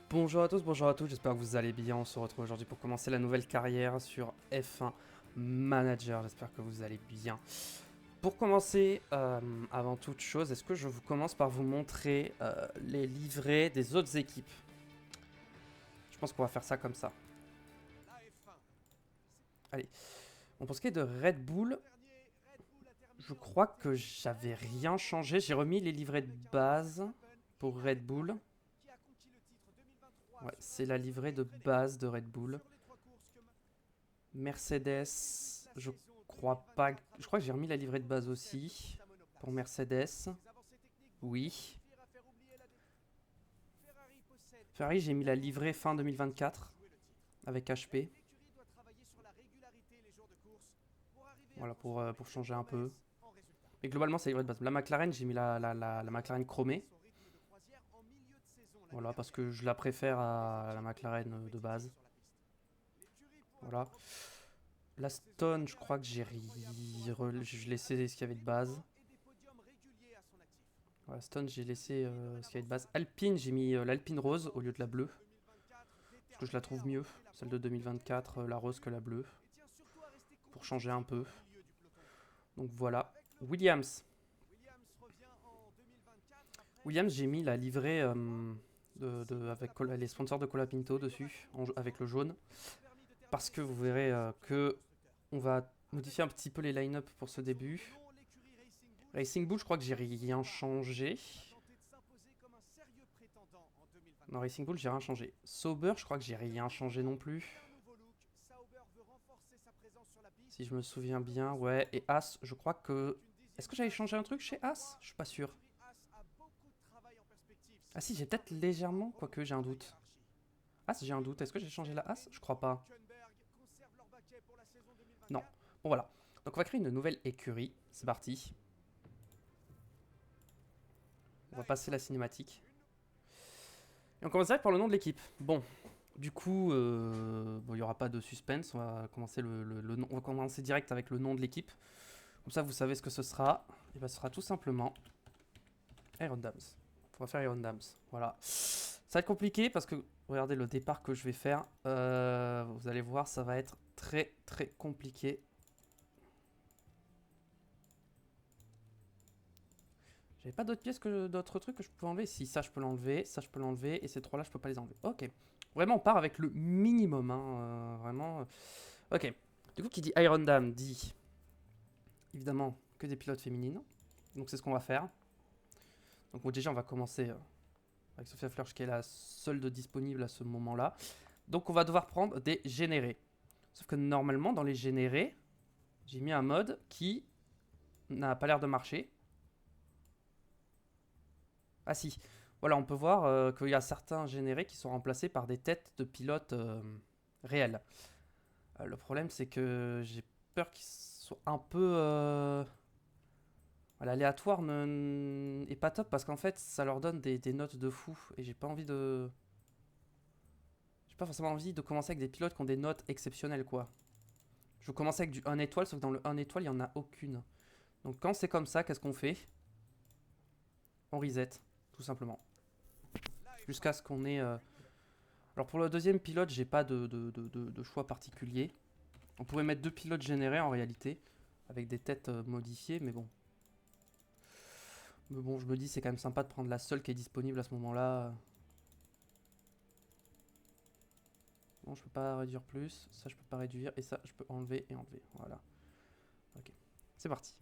Bonjour à tous, j'espère que vous allez bien. On se retrouve aujourd'hui pour commencer la nouvelle carrière sur F1 Manager. J'espère que vous allez bien. Pour commencer, avant toute chose, est-ce que je vous commence par vous montrer les livrets des autres équipes? Je pense qu'on va faire ça comme ça. Allez. Bon, pour ce qui est de Red Bull, je crois que j'avais rien changé. J'ai remis les livrets de base pour Red Bull. Ouais, c'est la livrée de base de Red Bull. Mercedes, je crois pas. Je crois que j'ai remis la livrée de base aussi pour Mercedes. Oui. Ferrari, j'ai mis la livrée fin 2024 avec HP. Voilà, pour changer un peu. Mais globalement, c'est la livrée de base. La McLaren, j'ai mis la McLaren chromée. Voilà, parce que je la préfère à la McLaren de base. Voilà. La Stone, je crois que je laissé ce qu'il y avait de base. Voilà, Stone, j'ai laissé ce qu'il y avait de base. Alpine, j'ai mis l'Alpine rose au lieu de la bleue. Parce que je la trouve mieux, celle de 2024, la rose que la bleue. Pour changer un peu. Donc voilà. Williams. Williams, j'ai mis la livrée avec les sponsors de Colapinto dessus, avec le jaune. Parce que vous verrez que on va modifier un petit peu les line-up pour ce début. Racing Bull, je crois que j'ai rien changé. Non, Racing Bull, j'ai rien changé. Sauber, je crois que j'ai rien changé non plus. Si je me souviens bien, ouais. Et As, je crois que... Est-ce que j'avais changé un truc chez As? Je suis pas sûr. Ah si, j'ai peut-être légèrement, quoique j'ai un doute. As, j'ai un doute. Est-ce que j'ai changé la As? Je crois pas. Non. Bon voilà. Donc on va créer une nouvelle écurie. C'est parti. On va passer la cinématique. Et on commence direct par le nom de l'équipe. Bon, du coup, il n'y aura pas de suspense. On va commencer on va commencer direct avec le nom de l'équipe. Comme ça, vous savez ce que ce sera. Et ben, ce sera tout simplement Iron Dams. On va faire Iron Dams. Voilà. Ça va être compliqué parce que regardez le départ que je vais faire. Vous allez voir, ça va être très très compliqué. J'avais pas d'autres pièces que d'autres trucs que je peux enlever. Si ça je peux l'enlever, ça je peux l'enlever et ces trois là je peux pas les enlever. Ok. Vraiment on part avec le minimum. Hein, vraiment. Ok. Du coup qui dit Iron Dam dit évidemment que des pilotes féminines. Donc c'est ce qu'on va faire. Donc bon, déjà on va commencer avec Sophia Flörsch qui est la seule de disponible à ce moment-là. Donc on va devoir prendre des générés. Sauf que normalement dans les générés, j'ai mis un mode qui n'a pas l'air de marcher. Ah si, voilà, on peut voir qu'il y a certains générés qui sont remplacés par des têtes de pilotes réels. Le problème, c'est que j'ai peur qu'ils soient un peu... voilà, aléatoire est pas top parce qu'en fait, ça leur donne des notes de fou. Et j'ai pas envie de... J'ai pas forcément envie de commencer avec des pilotes qui ont des notes exceptionnelles, quoi. Je veux commencer avec du 1 étoile, sauf que dans le 1 étoile, il y en a aucune. Donc quand c'est comme ça, qu'est-ce qu'on fait? On reset, tout simplement. Jusqu'à ce qu'on ait... Alors pour le deuxième pilote, j'ai pas de choix particulier. On pourrait mettre deux pilotes générés en réalité, avec des têtes modifiées, mais bon. Mais bon, je me dis c'est quand même sympa de prendre la seule qui est disponible à ce moment-là. Non, je peux pas réduire plus, ça je peux pas réduire, et ça je peux enlever et enlever. Voilà. Ok. C'est parti.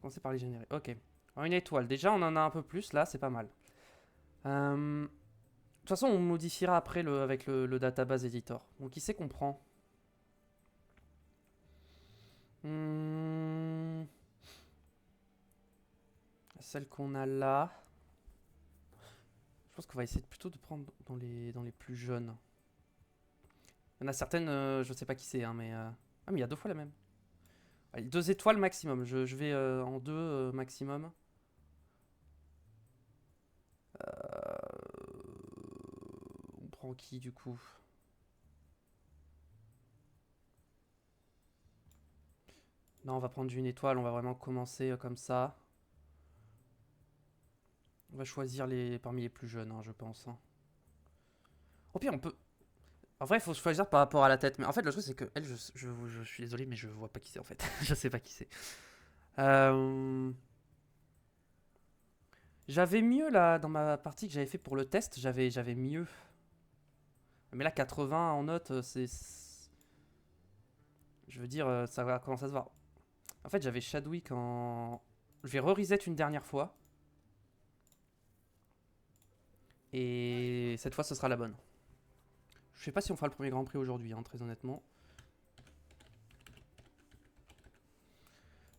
Commencer par les générer. Ok. Alors une étoile. Déjà on en a un peu plus là, c'est pas mal. De toute façon, on modifiera après avec le database editor. Donc qui c'est qu'on prend? Hmm, Celle qu'on a là. Je pense qu'on va essayer plutôt de prendre dans les plus jeunes. Il y en a certaines, je sais pas qui c'est, hein, mais... Ah, mais il y a deux fois la même. Allez, 2 étoiles maximum. Je vais en deux maximum. On prend qui du coup? Non, on va prendre une étoile. On va vraiment commencer comme ça. On va choisir parmi les plus jeunes, hein, je pense. Hein. Au pire, on peut... En vrai, il faut choisir par rapport à la tête. Mais en fait, le truc, c'est que elle, je suis désolé, mais je vois pas qui c'est, en fait. Je sais pas qui c'est. J'avais mieux, là, dans ma partie que j'avais fait pour le test, j'avais mieux. Mais là, 80 en note, je veux dire, ça va commencer à se voir. En fait, j'avais Chadwick en... Je vais re-reset une dernière fois. Et cette fois, ce sera la bonne. Je sais pas si on fera le premier Grand Prix aujourd'hui, hein, très honnêtement.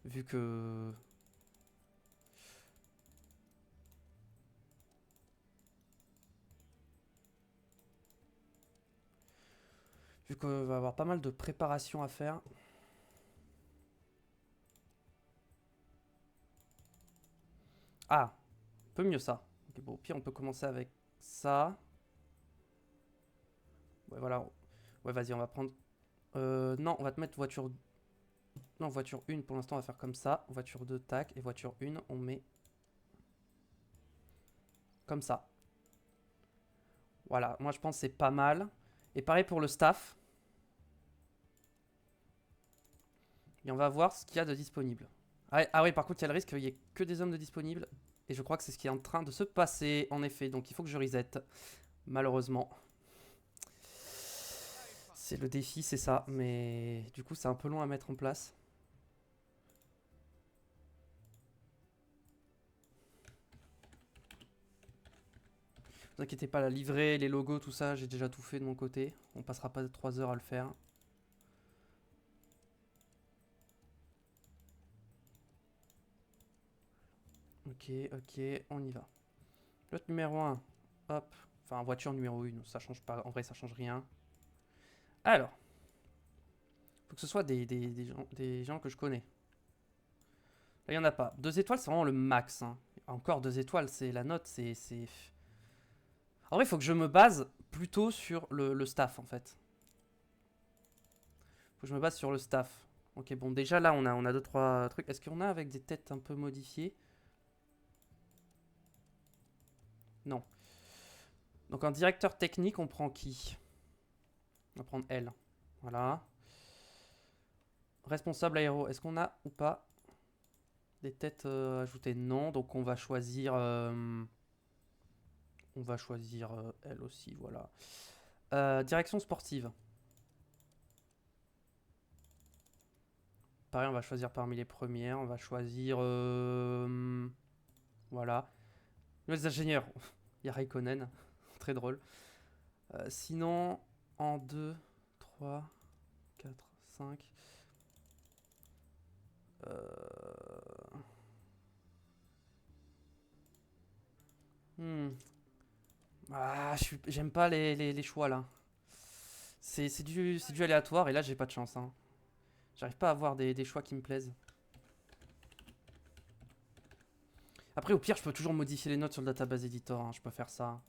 Vu que... Vu qu'on va avoir pas mal de préparation à faire. Ah, un peu mieux ça. Okay, bon, au pire, on peut commencer avec ça. Ouais, voilà. Ouais, vas-y, on va prendre... non, on va te mettre voiture... Non, voiture 1, pour l'instant, on va faire comme ça. Voiture 2, tac. Et voiture 1, on met... Comme ça. Voilà, moi, je pense que c'est pas mal. Et pareil pour le staff. Et on va voir ce qu'il y a de disponible. Ah oui, par contre, il y a le risque qu'il n'y ait que des hommes de disponibles. Et je crois que c'est ce qui est en train de se passer, en effet. Donc il faut que je reset. Malheureusement. C'est le défi, c'est ça. Mais du coup, c'est un peu long à mettre en place. Ne vous inquiétez pas, la livrée, les logos, tout ça, j'ai déjà tout fait de mon côté. On passera pas 3 heures à le faire. Ok, ok, on y va. Pilote numéro 1, hop. Enfin, voiture numéro 1, ça change pas. En vrai, ça change rien. Alors, faut que ce soit des gens que je connais. Là, il n'y en a pas. 2 étoiles, c'est vraiment le max. Hein. Encore 2 étoiles, c'est la note, c'est... En vrai, il faut que je me base plutôt sur le staff, en fait. Faut que je me base sur le staff. Ok, bon, déjà là, on a 2-3 trucs. Est-ce qu'on a avec des têtes un peu modifiées? Non. Donc en directeur technique, on prend qui? On va prendre elle. Voilà. Responsable aéro, est-ce qu'on a ou pas des têtes ajoutées? Non, donc on va choisir... elle aussi, voilà. Direction sportive. Pareil, on va choisir parmi les premières. On va choisir... voilà. Les ingénieurs. Il y a Raikkonen. Très drôle. Sinon, en 2, 3, 4, 5... Ah, j'aime pas les choix là. C'est du aléatoire et là j'ai pas de chance. Hein. J'arrive pas à avoir des choix qui me plaisent. Après, au pire, je peux toujours modifier les notes sur le database editor. Hein. Je peux faire ça.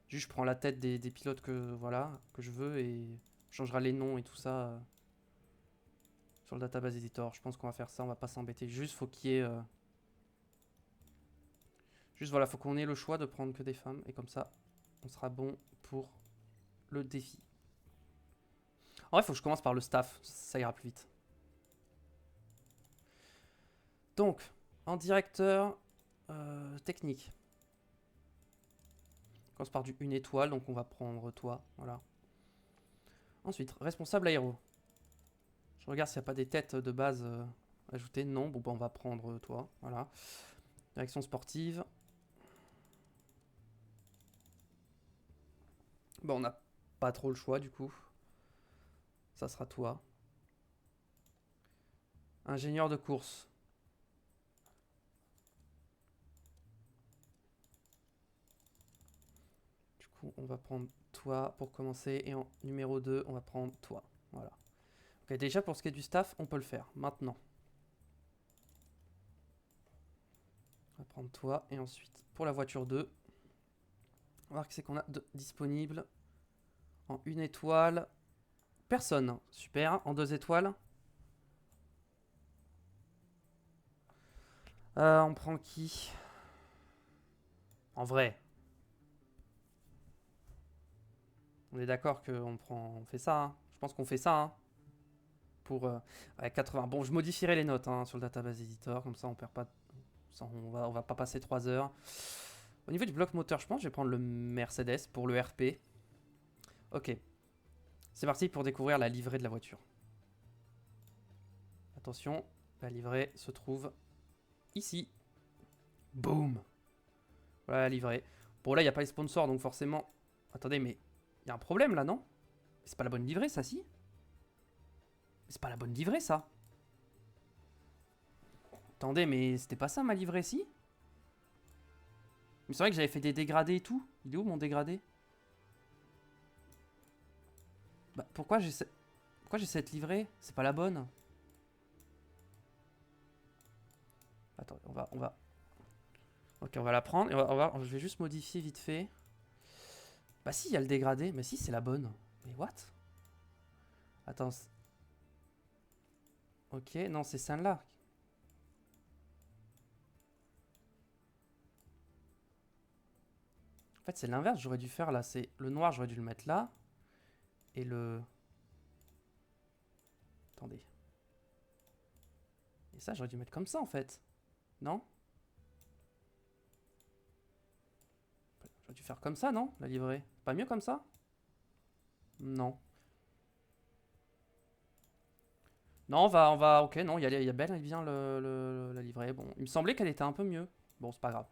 Juste, je prends la tête des pilotes voilà, que je veux et je changera les noms et tout ça sur le database editor. Je pense qu'on va faire ça. On va pas s'embêter. Juste, faut qu'il y ait. Juste, voilà, faut qu'on ait le choix de prendre que des femmes. Et comme ça, on sera bon pour le défi. En vrai, faut que je commence par le staff. Ça ira plus vite. Donc, en directeur technique. On commence par du 1 étoile, donc on va prendre toi. Voilà. Ensuite, responsable aéro. Je regarde s'il n'y a pas des têtes de base ajoutées. Non, bon, bah, on va prendre toi. Voilà. Direction sportive. Bon, on n'a pas trop le choix du coup. Ça sera toi. Ingénieur de course. Du coup, on va prendre toi pour commencer. Et en numéro 2, on va prendre toi. Voilà. Ok, déjà pour ce qui est du staff, on peut le faire. Maintenant. On va prendre toi. Et ensuite, pour la voiture 2, on va voir que c'est qu'on a disponible. En 1 étoile. Personne. Super. En 2 étoiles. On prend qui? En vrai. On est d'accord on fait ça, hein. Je pense qu'on fait ça, hein. Pour ouais, 80. Bon, je modifierai les notes hein, sur le database editor, comme ça on perd pas. On va pas passer 3 heures. Au niveau du bloc moteur, je pense que je vais prendre le Mercedes pour le RP. Ok. C'est parti pour découvrir la livrée de la voiture. Attention, la livrée se trouve ici. Boum. Voilà la livrée. Bon, là, il n'y a pas les sponsors, donc forcément... Attendez, mais il y a un problème, là, non? C'est pas la bonne livrée, ça, si? C'est pas la bonne livrée, ça. Attendez, mais c'était pas ça, ma livrée, si? Mais c'est vrai que j'avais fait des dégradés et tout. Il est où, mon dégradé? Bah, pourquoi j'ai cette livrée? C'est pas la bonne. Attends, on va... Ok, on va la prendre. Et je vais juste modifier vite fait. Bah si, il y a le dégradé. Mais si, c'est la bonne. Mais what? Attends. Ok, non, c'est celle-là. En fait, c'est l'inverse. J'aurais dû faire là. C'est le noir, j'aurais dû le mettre là. Et le... Attendez. Et ça, j'aurais dû mettre comme ça, en fait. Non? J'aurais dû faire comme ça, non? La livrée. Pas mieux comme ça? Non. Non, ok, non, il y a bel et bien la livrée. Bon, il me semblait qu'elle était un peu mieux. Bon, c'est pas grave.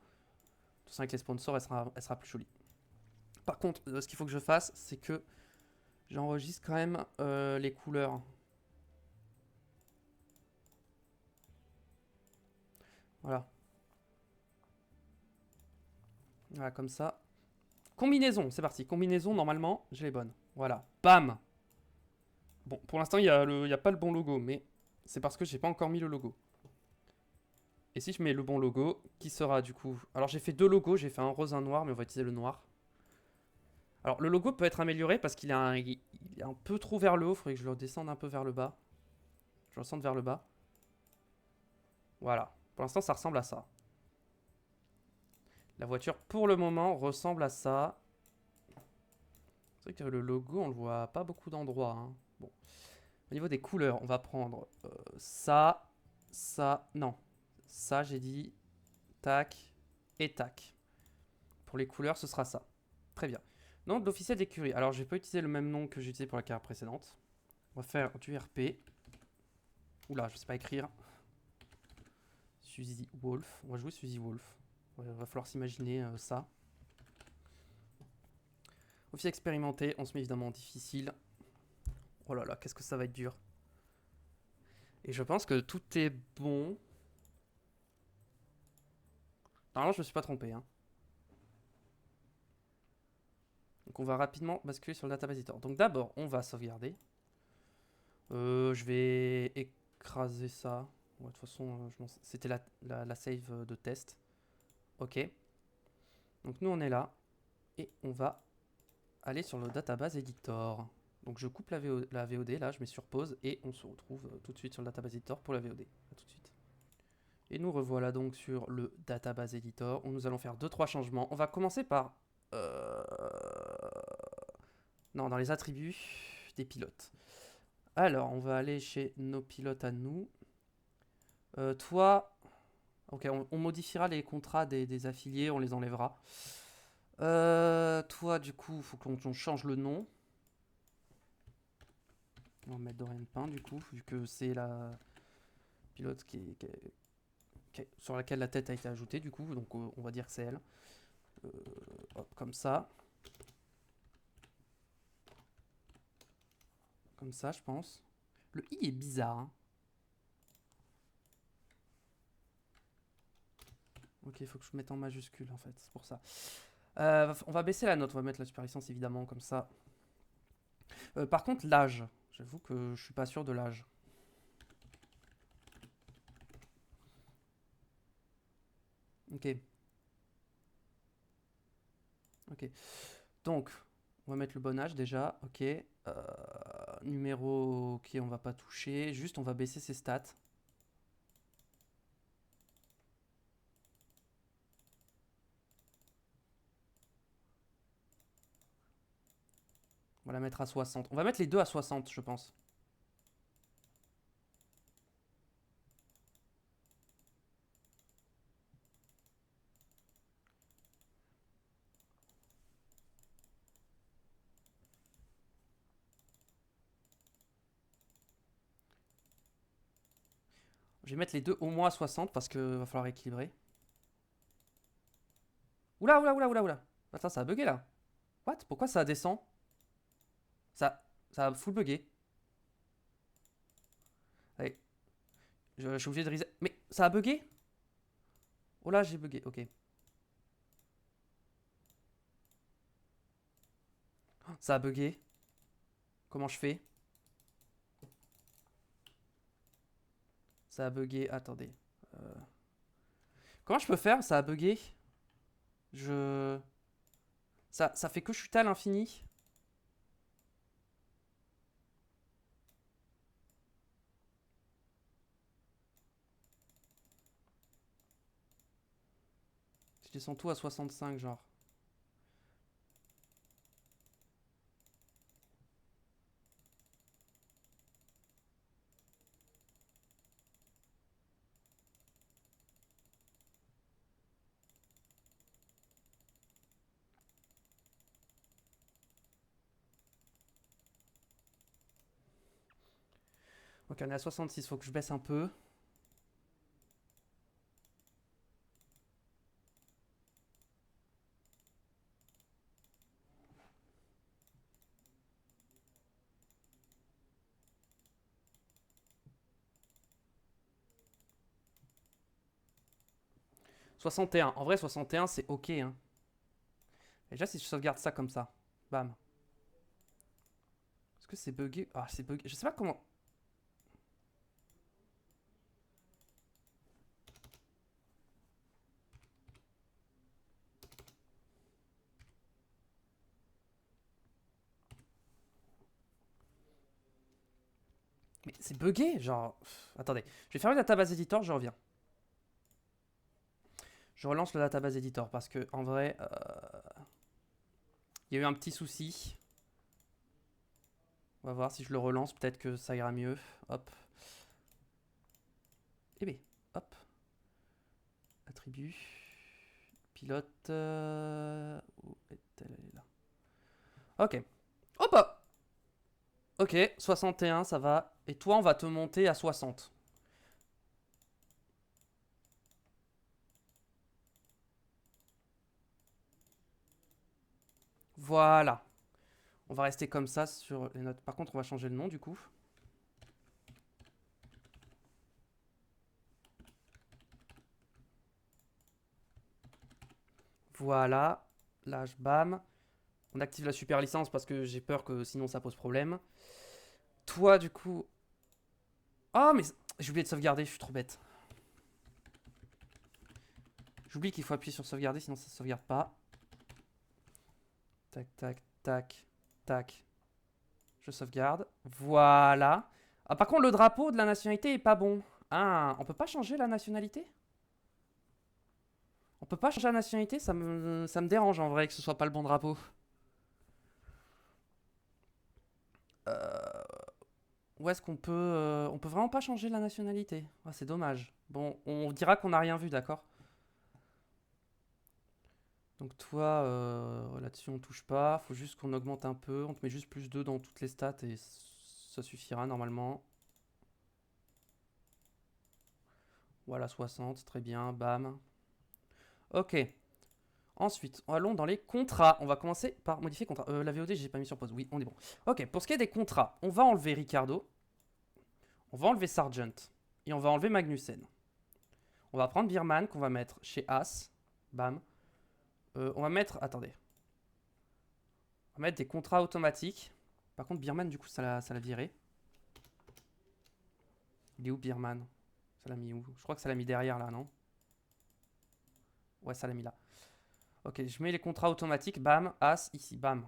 Tout ça avec les sponsors, elle sera plus jolie. Par contre, ce qu'il faut que je fasse, c'est que j'enregistre quand même les couleurs. Voilà. Voilà, comme ça. Combinaison, c'est parti. Combinaison, normalement, j'ai les bonnes. Voilà. Bam! Bon, pour l'instant, il n'y a pas le bon logo, mais c'est parce que j'ai pas encore mis le logo. Et si je mets le bon logo, qui sera du coup... Alors j'ai fait deux logos, j'ai fait un rose, un noir, mais on va utiliser le noir. Alors le logo peut être amélioré parce qu'il est un peu trop vers le haut, il faudrait que je le redescende un peu vers le bas. Je le descende vers le bas. Voilà. Pour l'instant, ça ressemble à ça. La voiture, pour le moment, ressemble à ça. C'est vrai que le logo, on le voit pas beaucoup d'endroits, hein. Bon. Au niveau des couleurs, on va prendre ça, ça, non. Ça, j'ai dit, tac et tac. Pour les couleurs, ce sera ça. Très bien. Nom de l'officiel d'écurie. Alors, je vais pas utiliser le même nom que j'ai utilisé pour la carrière précédente. On va faire du RP. Oula, je sais pas écrire. Suzy Wolf. On va jouer Suzy Wolf. Il va falloir s'imaginer ça. Officier expérimenté, on se met évidemment en difficile. Oh là là, qu'est-ce que ça va être dur. Et je pense que tout est bon. Normalement, je me suis pas trompé, hein. Donc on va rapidement basculer sur le database editor. Donc d'abord, on va sauvegarder. Je vais écraser ça. Ouais, de toute façon, c'était la save de test. Ok. Donc nous, on est là. Et on va aller sur le database editor. Donc je coupe la VOD, là, je mets sur pause. Et on se retrouve tout de suite sur le database editor pour la VOD. A tout de suite. Et nous revoilà donc sur le database editor où nous allons faire 2-3 changements. On va commencer par... Non, dans les attributs des pilotes. Alors, on va aller chez nos pilotes à nous. Toi... Ok, on modifiera les contrats des affiliés, on les enlèvera. Toi, du coup, il faut qu'on change le nom. On va mettre Dorian Pain, du coup, vu que c'est la pilote sur laquelle la tête a été ajoutée, du coup. Donc, on va dire que c'est elle. Hop, comme ça. Comme ça, je pense. Le i est bizarre, hein. Ok, il faut que je mette en majuscule, en fait, c'est pour ça. On va baisser la note, on va mettre la super licence, évidemment, comme ça. Par contre, l'âge. J'avoue que je suis pas sûr de l'âge. Ok. Ok. Donc, on va mettre le bon âge déjà. Ok. Numéro, ok, on va pas toucher. Juste, on va baisser ses stats. On va la mettre à 60. On va mettre les deux à 60, je pense. Je vais mettre les deux au moins à 60 parce qu'il va falloir équilibrer. Oula, oula, oula, oula, oula. Attends, ça a bugué là. What? Pourquoi ça descend? Ça a full bugué. Allez, je suis obligé de reset. Mais ça a bugué? Oh là, j'ai bugué, ok. Ça a bugué. Comment je fais? Ça a bugué, attendez. Euh, Comment je peux faire? Ça a bugué. Je... Ça fait que chuter à l'infini. Je descends tout à 65, genre. Ok, on est à 66, faut que je baisse un peu. « 61. En vrai, 61, c'est ok. Hein. Et déjà, si je sauvegarde ça comme ça. Bam. Est-ce que c'est bugué? Ah, c'est bugué. Je sais pas comment... Mais c'est bugué, genre... Attendez. Je vais fermer le database editor, je reviens. Je relance le database editor parce que, en vrai... il y a eu un petit souci. On va voir si je le relance, peut-être que ça ira mieux. Hop. Eh bien, hop. Attribut. Pilote. Où est-elle? Elle est là. Ok. Hop. Ok, 61, ça va. Et toi, on va te monter à 60. Voilà. On va rester comme ça sur les notes. Par contre, on va changer le nom du coup. Voilà. Là, bam. On active la super licence parce que j'ai peur que sinon ça pose problème. Toi, du coup... Oh, mais j'ai oublié de sauvegarder, je suis trop bête. J'oublie qu'il faut appuyer sur sauvegarder, sinon ça ne sauvegarde pas. Tac, tac, tac, tac. Je sauvegarde. Voilà. Ah, par contre, le drapeau de la nationalité est pas bon. Ah, on peut pas changer la nationalité? On peut pas changer la nationalité, ça me dérange en vrai que ce soit pas le bon drapeau. Euh, Où est-ce qu'on peut... on peut vraiment pas changer la nationalité. Ah, c'est dommage. Bon, on dira qu'on n'a rien vu, d'accord? Donc toi, là-dessus on touche pas. Faut juste qu'on augmente un peu. On te met juste plus 2 dans toutes les stats et ça suffira normalement. Voilà, 60, très bien, bam. Ok. Ensuite, allons dans les contrats. On va commencer par modifier contrat. La VOD, j'ai pas mis sur pause. Oui, on est bon. Ok, pour ce qui est des contrats, on va enlever Ricardo. On va enlever Sargent. Et on va enlever Magnussen. On va prendre Birman qu'on va mettre chez As. Bam. On va mettre... Attendez. On va mettre des contrats automatiques. Par contre, Birman, du coup, ça l'a viré. Il est où, Birman? Ça l'a mis où? Je crois que ça l'a mis derrière, là, non? Ouais, ça l'a mis là. Ok, je mets les contrats automatiques. Bam. As, ici. Bam.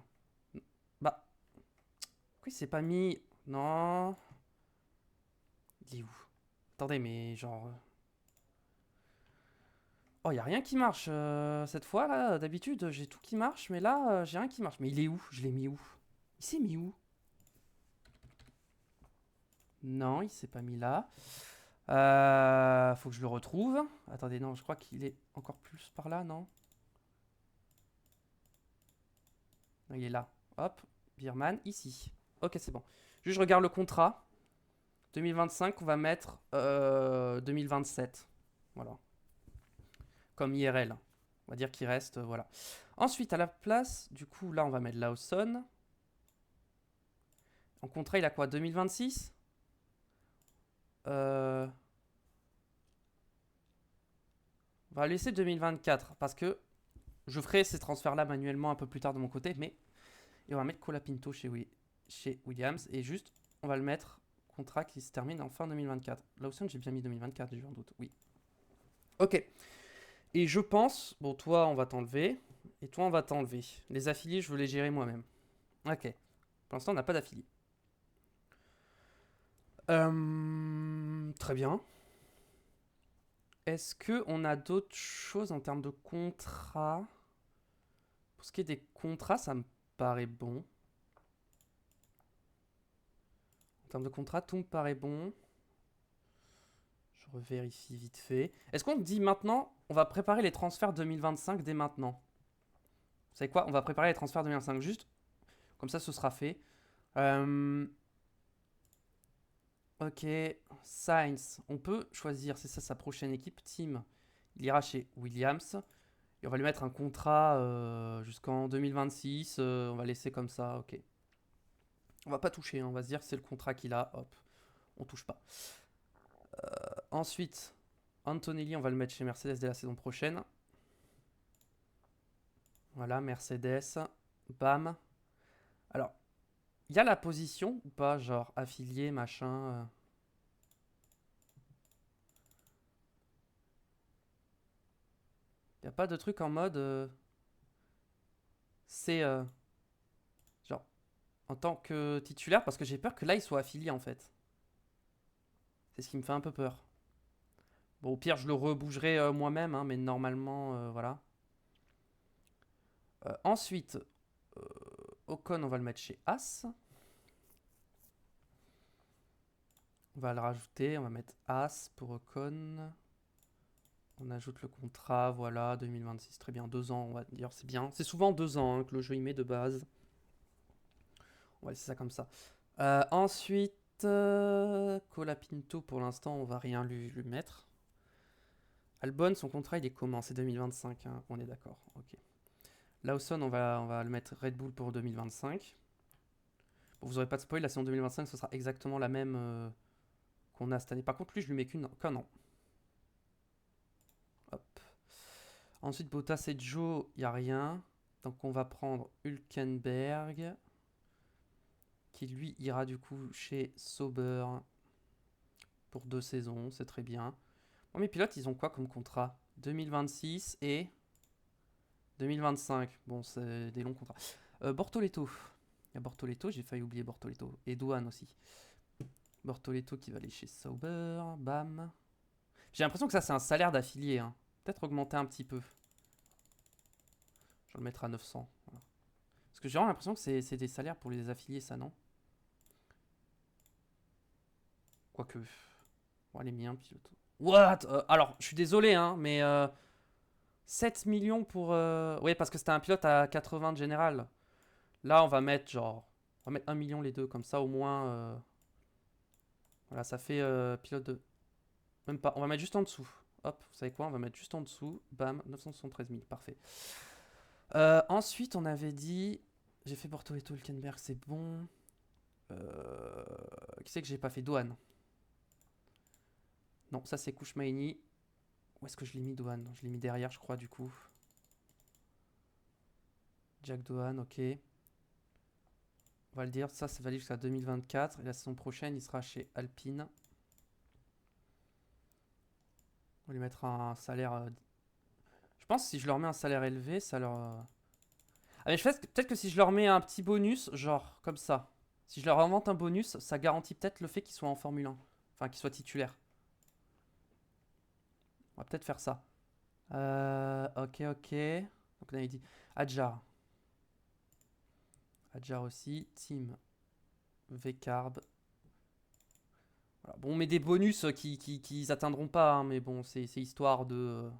Bah. Pourquoi il s'est pas mis... Non. Il est où? Attendez, mais genre... Oh, y a rien qui marche cette fois, là. D'habitude, j'ai tout qui marche, mais là, j'ai rien qui marche. Mais il est où? Je l'ai mis où? Il s'est mis où? Non, il s'est pas mis là. Faut que je le retrouve. Attendez, non, je crois qu'il est encore plus par là, non? Non, il est là. Hop, Birman, ici. Ok, c'est bon. Juste, je regarde le contrat. 2025, on va mettre 2027. Voilà. Comme IRL. On va dire qu'il reste, voilà. Ensuite, à la place, du coup, là, on va mettre Lawson. En contrat, il a quoi? 2026? On va laisser 2024 parce que je ferai ces transferts-là manuellement un peu plus tard de mon côté, mais et on va mettre Colapinto chez Williams et juste on va le mettre contrat qui se termine en fin 2024. Lawson, j'ai bien mis 2024, j'ai eu un doute. Oui. Ok. Et je pense, bon, toi, on va t'enlever et toi, on va t'enlever. Les affiliés, je veux les gérer moi-même. Ok. Pour l'instant, on n'a pas d'affiliés. Très bien. Est-ce que on a d'autres choses en termes de contrat? Pour ce qui est des contrats, ça me paraît bon. En termes de contrat, tout me paraît bon. Je revérifie vite fait. Est-ce qu'on dit maintenant, on va préparer les transferts 2025 dès maintenant? Vous savez quoi? On va préparer les transferts 2025 juste. Comme ça, ce sera fait. Ok. Sainz. On peut choisir, c'est ça sa prochaine équipe. Team. Il ira chez Williams. Et on va lui mettre un contrat jusqu'en 2026. On va laisser comme ça. Ok. On va pas toucher. Hein, on va se dire que c'est le contrat qu'il a. Hop. On touche pas. Ensuite, Antonelli, on va le mettre chez Mercedes dès la saison prochaine. Voilà, Mercedes. Bam. Alors, il y a la position ou pas? Genre affilié, machin. Il n'y a pas de truc en mode. C'est. Genre, en tant que titulaire, parce que j'ai peur que là, il soit affilié en fait. C'est ce qui me fait un peu peur. Bon, au pire, je le rebougerai moi-même, hein, mais normalement, voilà. Ensuite, Ocon, on va le mettre chez As. On va le rajouter, on va mettre As pour Ocon. On ajoute le contrat, voilà, 2026, très bien, 2 ans, on va dire, c'est bien. C'est souvent 2 ans hein, que le jeu y met de base. On va laisser ça comme ça. Ensuite, Colapinto, pour l'instant, on va rien lui mettre. Albon, son contrat, il est comment? C'est 2025, hein, on est d'accord, ok. Lawson, on va le mettre Red Bull pour 2025. Bon, vous aurez pas de spoil, la saison 2025, ce sera exactement la même qu'on a cette année. Par contre, lui, je lui mets qu'un an. Hop. Ensuite, Bottas et Joe, il n'y a rien. Donc, on va prendre Hülkenberg, qui lui ira du coup chez Sauber pour 2 saisons. C'est très bien. Bon, mes pilotes, ils ont quoi comme contrat? 2026 et 2025. Bon, c'est des longs contrats. Bortoleto. Il y a Bortoleto, j'ai failli oublier Bortoleto. Et Douane aussi. Bortoleto qui va aller chez Sauber. Bam. J'ai l'impression que ça, c'est un salaire d'affilié. Hein. Peut-être augmenter un petit peu. Je vais le mettre à 900. Voilà. Parce que j'ai vraiment l'impression que c'est des salaires pour les affiliés, ça, non? Quoique. Bon, les miens, pilote. What? Alors, je suis désolé, hein, mais 7 millions pour. Oui, parce que c'était un pilote à 80 de général. Là, on va mettre genre. On va mettre 1 million les deux, comme ça au moins. Voilà, ça fait pilote de. Même pas. On va mettre juste en dessous. Hop, vous savez quoi? On va mettre juste en dessous. Bam, 973 000. Parfait. Ensuite, on avait dit. J'ai fait Porto et Hülkenberg, c'est bon. Qui c'est que j'ai pas fait? Douane. Non, ça c'est Kouchmaini. Où est-ce que je l'ai mis, Douane? Je l'ai mis derrière, je crois, du coup. Jack Douane, ok. On va le dire, ça valide jusqu'à 2024. Et la saison prochaine, il sera chez Alpine. On va lui mettre un salaire. Je pense que si je leur mets un salaire élevé, ça leur. Ah, mais peut-être que si je leur mets un petit bonus, genre comme ça. Si je leur invente un bonus, ça garantit peut-être le fait qu'ils soient en Formule 1. Enfin, qu'ils soient titulaires. On va peut-être faire ça. Ok, ok. Donc on avait dit Adjar. Adjar aussi. Team. V-Carb. Voilà. Bon, on met des bonus qui atteindront pas, hein, mais bon, c'est histoire de...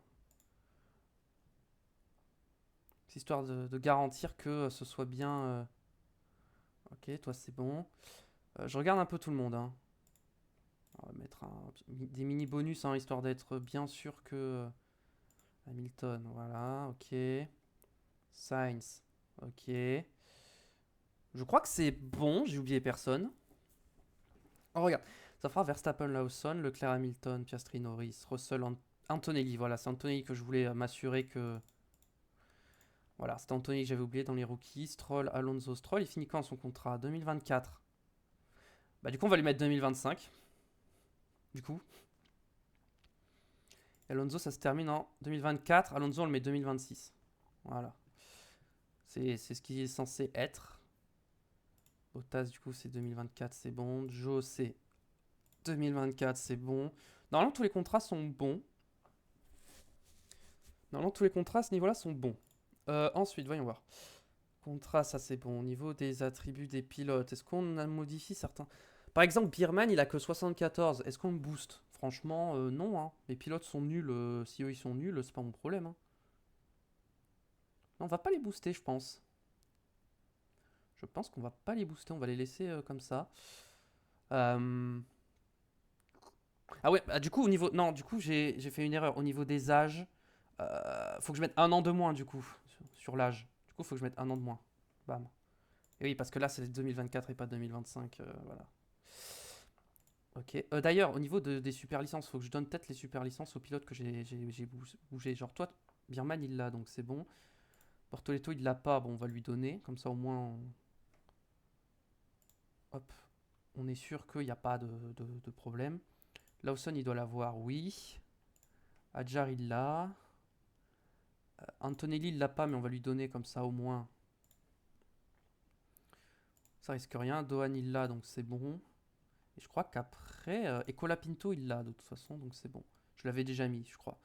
C'est histoire de garantir que ce soit bien... Ok, toi c'est bon. Je regarde un peu tout le monde, hein. On va mettre des mini bonus, hein, histoire d'être bien sûr que... Hamilton, voilà, ok. Sainz, ok. Je crois que c'est bon, j'ai oublié personne. Oh, regarde, ça fera Verstappen, Lawson, Leclerc, Hamilton, Piastri, Norris, Russell, Antonelli. Voilà, c'est Antonelli que je voulais m'assurer que... Voilà, c'est Antonelli que j'avais oublié dans les rookies. Stroll, Alonso, Stroll, il finit quand son contrat? 2024. Bah du coup, on va lui mettre 2025. Du coup. Et Alonso, ça se termine en 2024. Alonso, on le met 2026. Voilà. C'est ce qui est censé être. Bottas, du coup, c'est 2024, c'est bon. Joe, c'est 2024, c'est bon. Normalement, tous les contrats sont bons. Normalement, tous les contrats à ce niveau-là sont bons. Ensuite, voyons voir. Contrat, ça c'est bon. Au niveau des attributs des pilotes, est-ce qu'on a modifié certains... Par exemple, Beerman, il a que 74. Est-ce qu'on le booste? Franchement, non. Hein. Les pilotes sont nuls. Si eux, ils sont nuls, c'est pas mon problème. Hein. Non, on va pas les booster, je pense. Je pense qu'on va pas les booster. On va les laisser comme ça. Ah ouais, bah, du coup, au niveau... Non, du coup, j'ai fait une erreur. Au niveau des âges, faut que je mette un an de moins, du coup, sur l'âge. Du coup, faut que je mette un an de moins. Bam. Et oui, parce que là, c'est 2024 et pas 2025. Voilà. Ok. D'ailleurs, au niveau des super licences, faut que je donne peut-être les super licences aux pilotes que j'ai bougé. Genre, toi, Birman, il l'a, donc c'est bon. Bortoletto, il l'a pas. Bon, on va lui donner. Comme ça, au moins, hop, on est sûr qu'il n'y a pas de problème. Lawson, il doit l'avoir, oui. Adjar, il l'a. Antonelli, il l'a pas, mais on va lui donner comme ça, au moins. Ça risque rien. Dohan, il l'a, donc c'est bon. Et je crois qu'après, Ecola Pinto, il l'a de toute façon, donc c'est bon. Je l'avais déjà mis, je crois.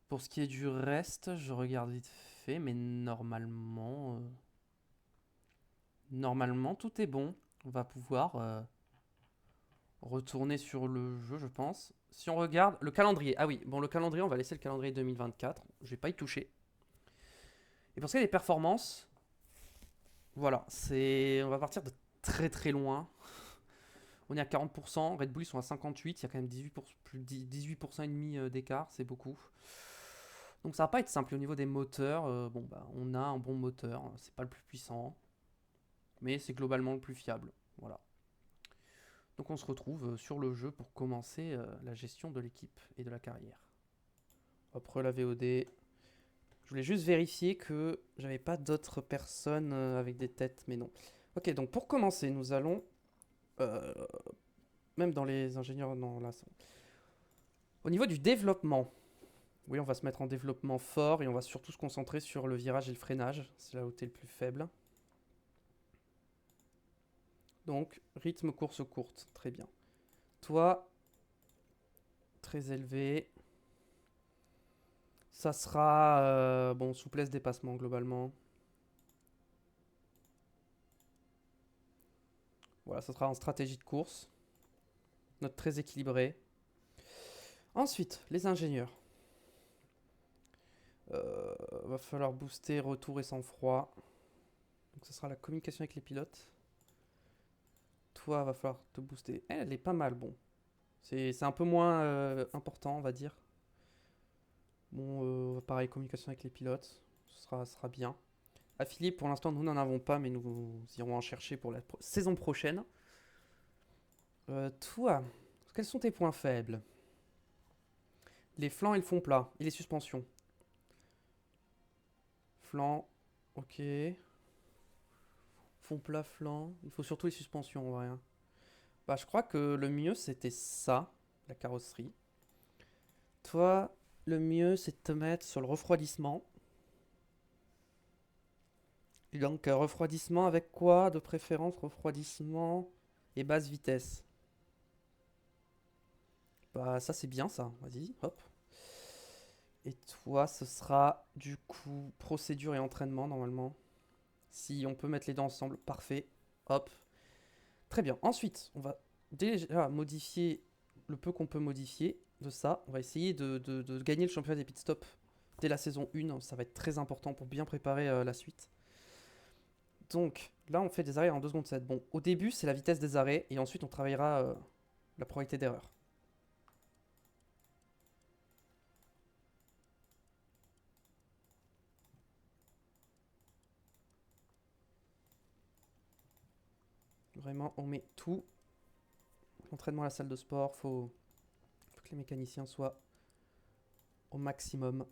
Pour ce qui est du reste, je regarde vite fait, mais normalement tout est bon. On va pouvoir retourner sur le jeu, je pense. Si on regarde le calendrier, ah oui, bon, le calendrier, on va laisser le calendrier 2024. Je vais pas y toucher. Et pour ce qui est des performances, voilà, on va partir de très très loin. On est à 40%, Red Bull ils sont à 58%, il y a quand même 18% et demi d'écart, c'est beaucoup. Donc ça va pas être simple. Au niveau des moteurs, bon bah on a un bon moteur, c'est pas le plus puissant, mais c'est globalement le plus fiable. Voilà. Donc on se retrouve sur le jeu pour commencer la gestion de l'équipe et de la carrière. Hop, la VOD. Je voulais juste vérifier que j'avais pas d'autres personnes avec des têtes, mais non. Ok, donc pour commencer, nous allons... même dans les ingénieurs... Non, là, au niveau du développement, oui, on va se mettre en développement fort et on va surtout se concentrer sur le virage et le freinage. C'est là où tu es le plus faible. Donc, rythme course courte, très bien. Toi, très élevé. Ça sera, bon, souplesse, dépassement globalement. Voilà, ça sera en stratégie de course. Note très équilibrée. Ensuite, les ingénieurs. Va falloir booster retour et sang-froid. Donc, ça sera la communication avec les pilotes. Toi, va falloir te booster. Elle est pas mal, bon. C'est un peu moins important, on va dire. Bon, pareil, communication avec les pilotes, ce sera bien. Affilié, pour l'instant, nous n'en avons pas, mais nous irons en chercher pour la saison prochaine. Toi, quels sont tes points faibles? Les flancs et le fond plat, et les suspensions. Flanc, ok. Fond plat, flanc. Il faut surtout les suspensions, en vrai. Hein. Bah, je crois que le mieux, c'était ça, la carrosserie. Toi, le mieux, c'est de te mettre sur le refroidissement. Et donc, refroidissement avec quoi? De préférence, refroidissement et basse vitesse. Bah, ça, c'est bien, ça. Vas-y, hop. Et toi, ce sera, du coup, procédure et entraînement, normalement. Si on peut mettre les deux ensemble, parfait. Hop. Très bien. Ensuite, on va déjà modifier le peu qu'on peut modifier de ça. On va essayer de gagner le championnat des pit stops dès la saison 1. Ça va être très important pour bien préparer la suite. Donc là, on fait des arrêts en 2 secondes 7. Bon, au début, c'est la vitesse des arrêts. Et ensuite, on travaillera la probabilité d'erreur. Vraiment, on met tout. L'entraînement à la salle de sport, faut que les mécaniciens soient au maximum.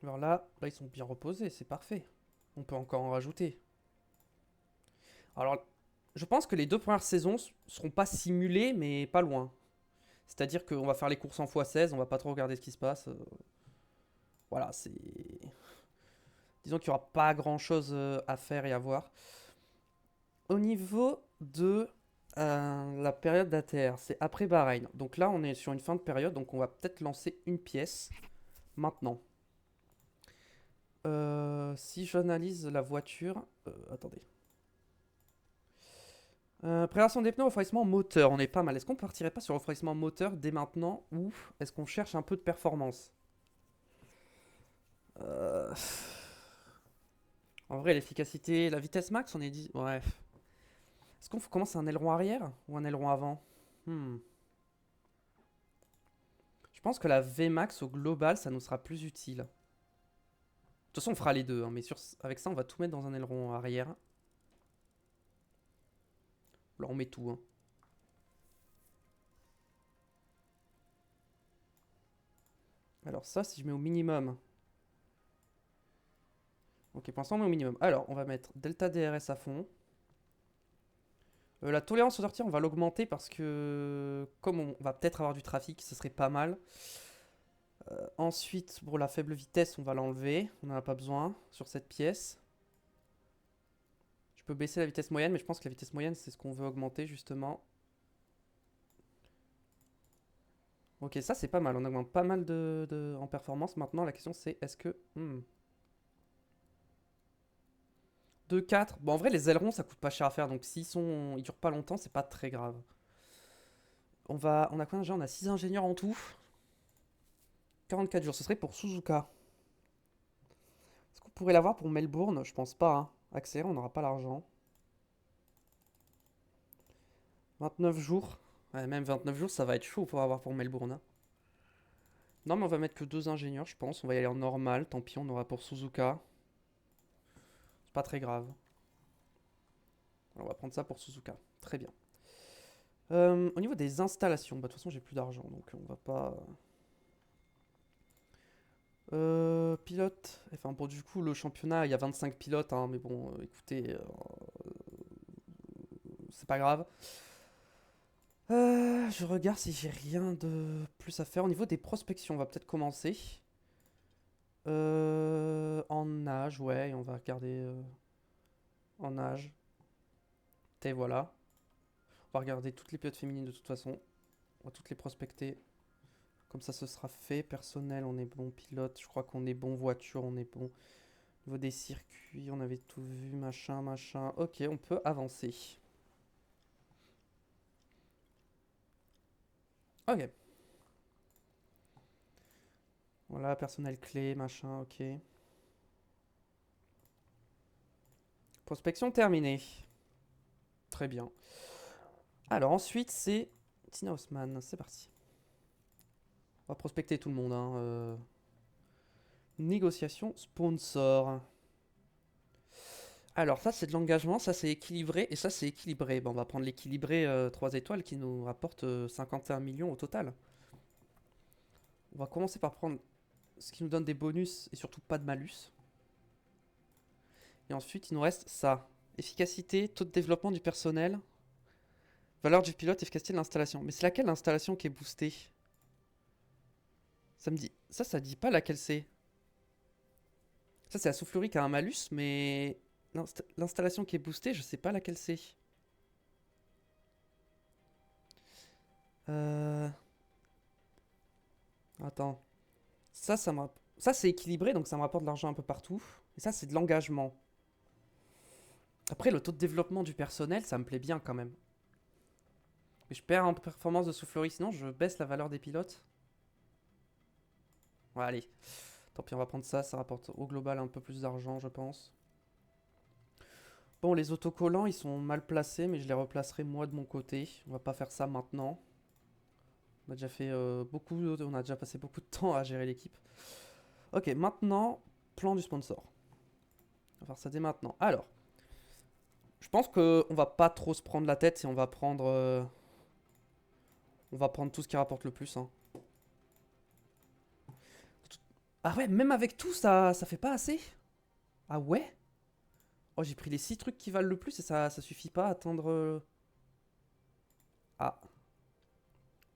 Alors là, ils sont bien reposés, c'est parfait. On peut encore en rajouter. Alors, je pense que les 2 premières saisons seront pas simulées, mais pas loin. C'est-à-dire qu'on va faire les courses en x16, on va pas trop regarder ce qui se passe. Voilà, c'est... Disons qu'il n'y aura pas grand-chose à faire et à voir. Au niveau de la période d'ATR, c'est après Bahreïn. Donc là, on est sur une fin de période, donc on va peut-être lancer une pièce maintenant. Si j'analyse la voiture... attendez. Préparation des pneus, refroidissement moteur, on est pas mal. Est-ce qu'on partirait pas sur refroidissement moteur dès maintenant ou est-ce qu'on cherche un peu de performance? En vrai, l'efficacité, la vitesse max, on est dit... Bref. Est-ce qu'on commence un aileron arrière ou un aileron avant? Je pense que la Vmax au global, ça nous sera plus utile. De toute façon, on fera les deux, hein, mais avec ça, on va tout mettre dans un aileron arrière. Là, on met tout. Hein. Alors ça, si je mets au minimum... Ok, pour l'instant, on met au minimum. Alors, on va mettre delta DRS à fond. La tolérance au sortir, on va l'augmenter parce que comme on va peut-être avoir du trafic, ce serait pas mal. Ensuite, pour la faible vitesse, on va l'enlever. On n'en a pas besoin sur cette pièce. Je peux baisser la vitesse moyenne, mais je pense que la vitesse moyenne, c'est ce qu'on veut augmenter justement. Ok, ça c'est pas mal. On augmente pas mal en performance. Maintenant, la question c'est est-ce que... 2-4. Bon, en vrai, les ailerons, ça coûte pas cher à faire. Donc, ils durent pas longtemps, c'est pas très grave. On a combien d'ingénieurs? On a 6 ingénieurs en tout. 44 jours. Ce serait pour Suzuka. Est-ce qu'on pourrait l'avoir pour Melbourne? Je pense pas. Hein. Accéléré, on n'aura pas l'argent. 29 jours. Ouais, même 29 jours, ça va être chaud pour avoir pour Melbourne. Hein. Non, mais on va mettre que 2 ingénieurs, je pense. On va y aller en normal. Tant pis, on aura pour Suzuka. C'est pas très grave. Alors, on va prendre ça pour Suzuka. Très bien. Au niveau des installations, bah, de toute façon, j'ai plus d'argent, donc on va pas. Pilote. Enfin, bon, du coup, le championnat, il y a 25 pilotes, hein, mais bon, écoutez, c'est pas grave. Je regarde si j'ai rien de plus à faire. Au niveau des prospections, on va peut-être commencer. En âge, ouais, et on va regarder en âge. Et voilà. On va regarder toutes les pilotes féminines de toute façon. On va toutes les prospecter. Comme ça, ce sera fait. Personnel, on est bon. Pilote, je crois qu'on est bon. Voiture, on est bon. Au niveau des circuits, on avait tout vu. Machin, machin. Ok, on peut avancer. Ok. Voilà, personnel clé, machin, ok. Prospection terminée. Très bien. Alors ensuite, c'est Tina Haussmann. C'est parti. On va prospecter tout le monde. Hein. Négociation sponsor. Alors ça c'est de l'engagement, ça c'est équilibré et ça c'est équilibré. Bon, on va prendre l'équilibré 3 étoiles qui nous rapporte 51 millions au total. On va commencer par prendre ce qui nous donne des bonus et surtout pas de malus. Et ensuite il nous reste ça. Efficacité, taux de développement du personnel, valeur du pilote, efficacité de l'installation. Mais c'est laquelle l'installation qui est boostée? Ça me dit... Ça dit pas laquelle c'est. Ça c'est la soufflerie qui a un malus, mais... L'installation qui est boostée, je sais pas laquelle c'est. Euh... Attends. Ça c'est équilibré, donc ça me rapporte de l'argent un peu partout. Et ça, c'est de l'engagement. Après, le taux de développement du personnel, ça me plaît bien quand même. Mais je perds en performance de soufflerie, sinon je baisse la valeur des pilotes. Ouais, allez. Tant pis, on va prendre ça. Ça rapporte au global un peu plus d'argent, je pense. Bon, les autocollants, ils sont mal placés, mais je les replacerai moi de mon côté. On va pas faire ça maintenant. On a déjà fait on a déjà passé beaucoup de temps à gérer l'équipe. Ok, maintenant, plan du sponsor. On va faire ça dès maintenant. Alors, je pense qu'on va pas trop se prendre la tête si on va prendre tout ce qui rapporte le plus. Hein. Ah ouais, même avec tout, ça fait pas assez. Ah ouais. Oh, j'ai pris les 6 trucs qui valent le plus et ça suffit pas à atteindre... Ah,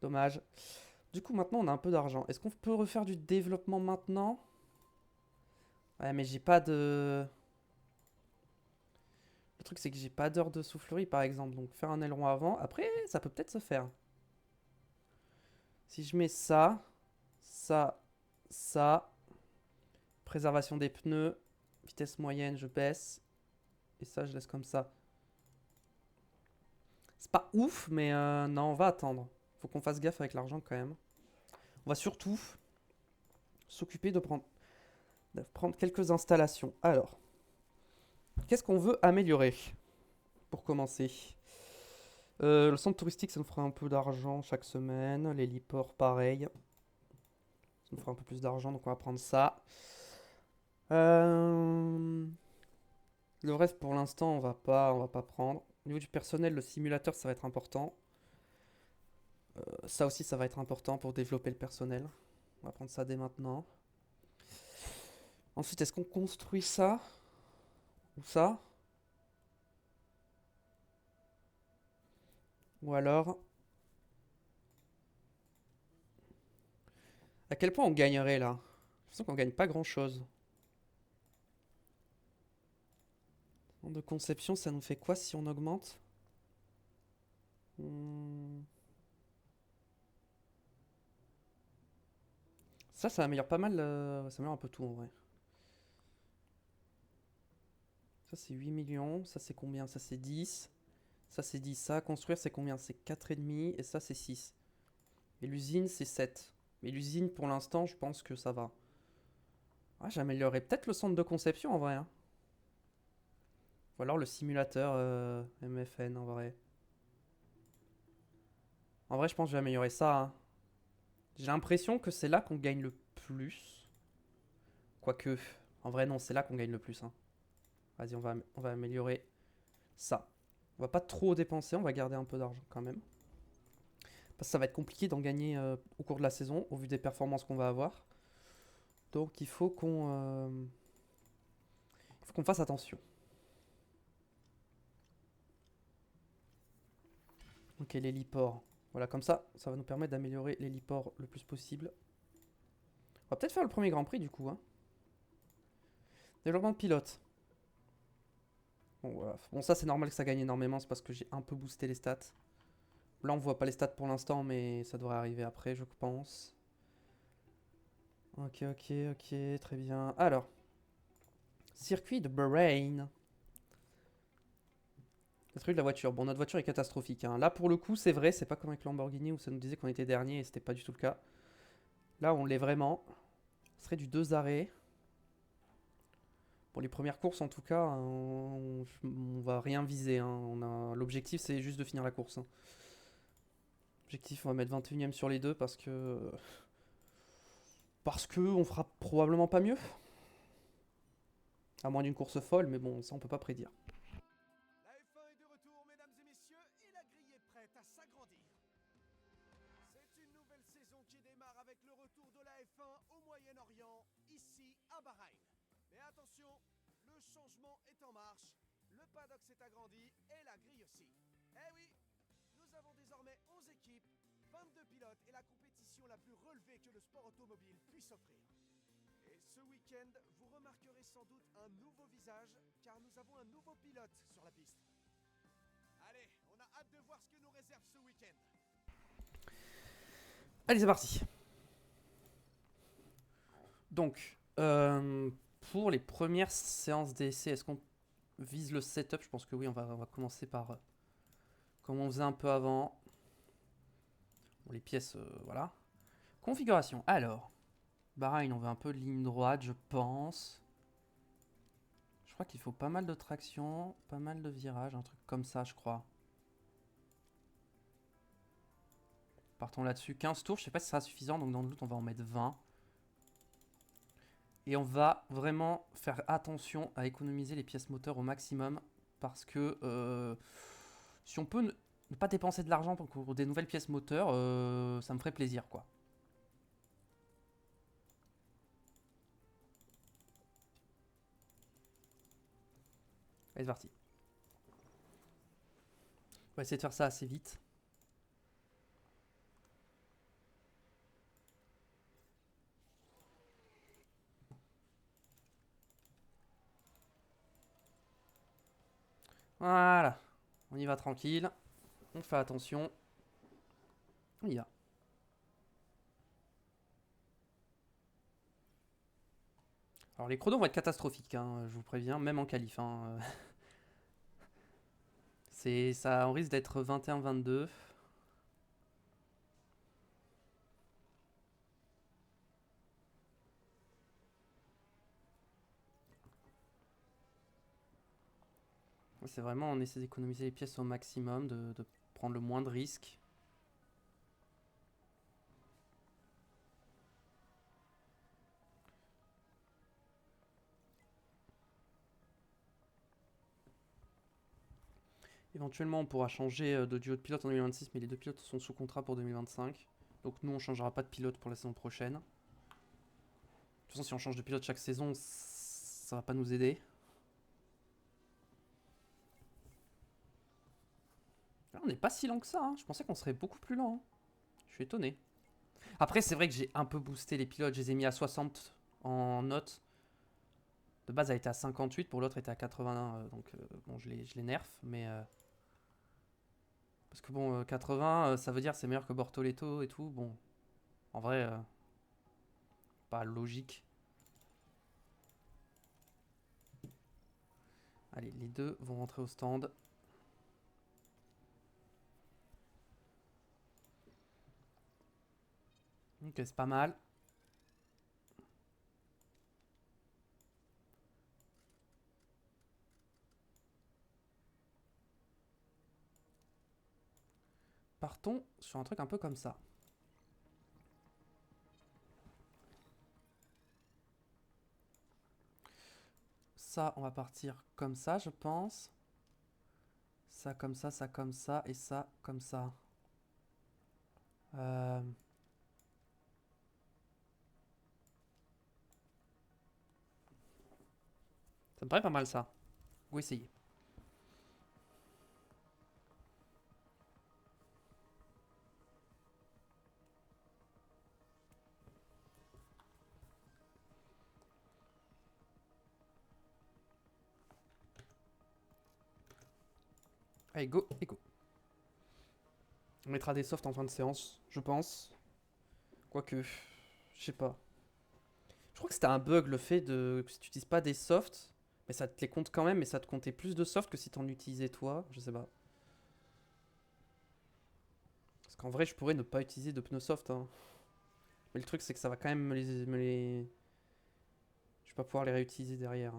dommage. Du coup, maintenant, on a un peu d'argent. Est-ce qu'on peut refaire du développement maintenant? Ouais, mais j'ai pas de... Le truc, c'est que j'ai pas d'heure de soufflerie, par exemple. Donc, faire un aileron avant. Après, ça peut peut-être se faire. Si je mets ça, ça, ça... Préservation des pneus. Vitesse moyenne, je baisse. Et ça, je laisse comme ça. C'est pas ouf, mais non, on va attendre. Faut qu'on fasse gaffe avec l'argent quand même. On va surtout s'occuper de prendre quelques installations. Alors, qu'est-ce qu'on veut améliorer pour commencer? Le centre touristique, ça nous fera un peu d'argent chaque semaine. L'héliport, pareil. Ça nous fera un peu plus d'argent, donc on va prendre ça. Le reste, pour l'instant, on va pas prendre. Au niveau du personnel, le simulateur, ça va être important. Ça aussi, ça va être important pour développer le personnel. On va prendre ça dès maintenant. Ensuite, est-ce qu'on construit ça? Ou ça? Ou alors... À quel point on gagnerait là? J'ai l'impression qu'on gagne pas grand-chose. De conception, ça nous fait quoi si on augmente? Hmm. Ça améliore pas mal. Ça améliore un peu tout en vrai. Ça, c'est 8 millions. Ça, c'est combien? Ça, c'est 10. Ça, c'est 10. Ça, à construire, c'est combien? C'est 4,5. Et ça, c'est 6. Et l'usine, c'est 7. Mais l'usine, pour l'instant, je pense que ça va. Ah, j'améliorerais peut-être le centre de conception en vrai. Hein. Ou alors le simulateur MFN en vrai. En vrai, je pense que je vais améliorer ça. Hein. J'ai l'impression que c'est là qu'on gagne le plus. Quoique, en vrai, non, c'est là qu'on gagne le plus. Hein. Vas-y, on va améliorer ça. On va pas trop dépenser, on va garder un peu d'argent quand même. Parce que ça va être compliqué d'en gagner au cours de la saison, au vu des performances qu'on va avoir. Donc il faut qu'on fasse attention. Ok, l'héliport. Voilà, comme ça va nous permettre d'améliorer l'héliport le plus possible. On va peut-être faire le premier Grand Prix du coup. Hein. Développement de pilote. Bon, voilà. Bon, ça c'est normal que ça gagne énormément, c'est parce que j'ai un peu boosté les stats. Là on voit pas les stats pour l'instant, mais ça devrait arriver après, je pense. Ok, très bien. Alors, circuit de Bahreïn. Le truc de la voiture. Bon, notre voiture est catastrophique. Hein. Là, pour le coup, c'est vrai, c'est pas comme avec Lamborghini où ça nous disait qu'on était dernier et c'était pas du tout le cas. Là, on l'est vraiment. Ce serait du 2 arrêts. Pour les premières courses, en tout cas, on va rien viser. Hein. L'objectif, c'est juste de finir la course. Hein. Objectif, on va mettre 21ème sur les deux parce que. Parce que on fera probablement pas mieux. À moins d'une course folle, mais bon, ça on peut pas prédire. La F1 est de retour, mesdames et messieurs, et la grille est prête à s'agrandir. C'est une nouvelle saison qui démarre avec le retour de la F1 au Moyen-Orient, ici à Bahreïn. Mais attention, le changement est en marche, le paddock s'est agrandi et la grille aussi. Eh oui, nous avons désormais 11 équipes, 22 pilotes et la compétition la plus relevée que le sport automobile puisse offrir. Et ce week-end, vous remarquerez sans doute un nouveau visage, car nous avons un nouveau pilote sur la piste. Allez, on a hâte de voir ce que nous réserve ce week-end. Allez, c'est parti. Donc, pour les premières séances d'essai, est-ce qu'on vise le setup? Je pense que oui, on va commencer par comme on faisait un peu avant. Bon, les pièces, voilà. Configuration. Alors, Bahreïn, on veut un peu de ligne droite, je pense. Je crois qu'il faut pas mal de traction, pas mal de virages, un truc comme ça, je crois. Partons là-dessus. 15 tours, je sais pas si ça sera suffisant, donc dans le doute, on va en mettre 20. Et on va vraiment faire attention à économiser les pièces moteurs au maximum. Parce que si on peut ne pas dépenser de l'argent pour des nouvelles pièces moteurs, ça me ferait plaisir, quoi. Allez, c'est parti. On va essayer de faire ça assez vite. Voilà. On y va tranquille. On fait attention. On y va. Alors les chronos vont être catastrophiques, hein, je vous préviens, même en qualif. Hein. Ça, on risque d'être 21-22. C'est vraiment, on essaie d'économiser les pièces au maximum, de prendre le moins de risques. Éventuellement, on pourra changer de duo de pilote en 2026, mais les deux pilotes sont sous contrat pour 2025. Donc nous, on changera pas de pilote pour la saison prochaine. De toute façon, si on change de pilote chaque saison, ça va pas nous aider. Là, on n'est pas si lent que ça, hein. Je pensais qu'on serait beaucoup plus lent. Hein. Je suis étonné. Après, c'est vrai que j'ai un peu boosté les pilotes. Je les ai mis à 60 en notes. De base, elle était à 58, pour l'autre, elle était à 81. Donc, bon, je les nerf, mais. Parce que bon, 80, ça veut dire c'est meilleur que Bortoleto et tout. Bon, en vrai, pas logique. Allez, les deux vont rentrer au stand. Ok, c'est pas mal. Partons sur un truc un peu comme ça. Ça, on va partir comme ça, je pense. Ça comme ça, et ça comme ça. Euh... Ça me paraît pas mal ça. Go essayer. Allez, go et go. On mettra des softs en fin de séance, je pense. Quoique, je sais pas. Je crois que c'était un bug le fait de que si tu utilises pas des softs, mais ça te les compte quand même, mais ça te comptait plus de softs que si t'en utilisais toi, je sais pas. Parce qu'en vrai, je pourrais ne pas utiliser de pneus soft, hein. Mais le truc, c'est que ça va quand même je vais pas pouvoir les réutiliser derrière.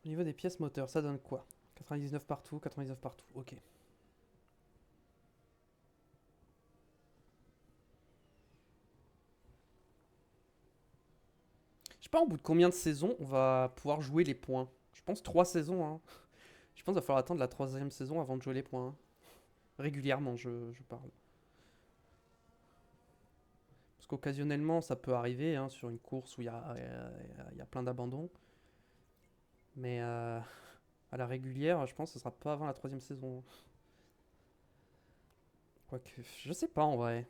Au niveau des pièces moteurs, ça donne quoi? 99 partout, 99 partout, ok. Je sais pas au bout de combien de saisons on va pouvoir jouer les points. Je pense 3 saisons, hein. Je pense qu'il va falloir attendre la troisième saison avant de jouer les points. Hein. Régulièrement, je parle. Parce qu'occasionnellement, ça peut arriver hein, sur une course où il y a plein d'abandons. Mais à la régulière, je pense que ce sera pas avant la troisième saison. Quoique, je sais pas en vrai.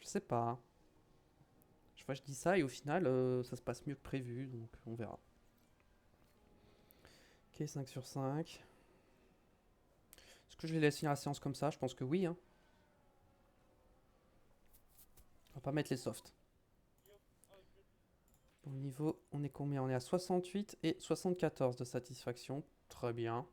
Je sais pas. Je dis ça et au final, ça se passe mieux que prévu, donc on verra. Ok, 5 sur 5. Est-ce que je vais laisser la séance comme ça? Je pense que oui, hein. On va pas mettre les softs. Au niveau, on est combien? On est à 68 et 74 de satisfaction. Très bien.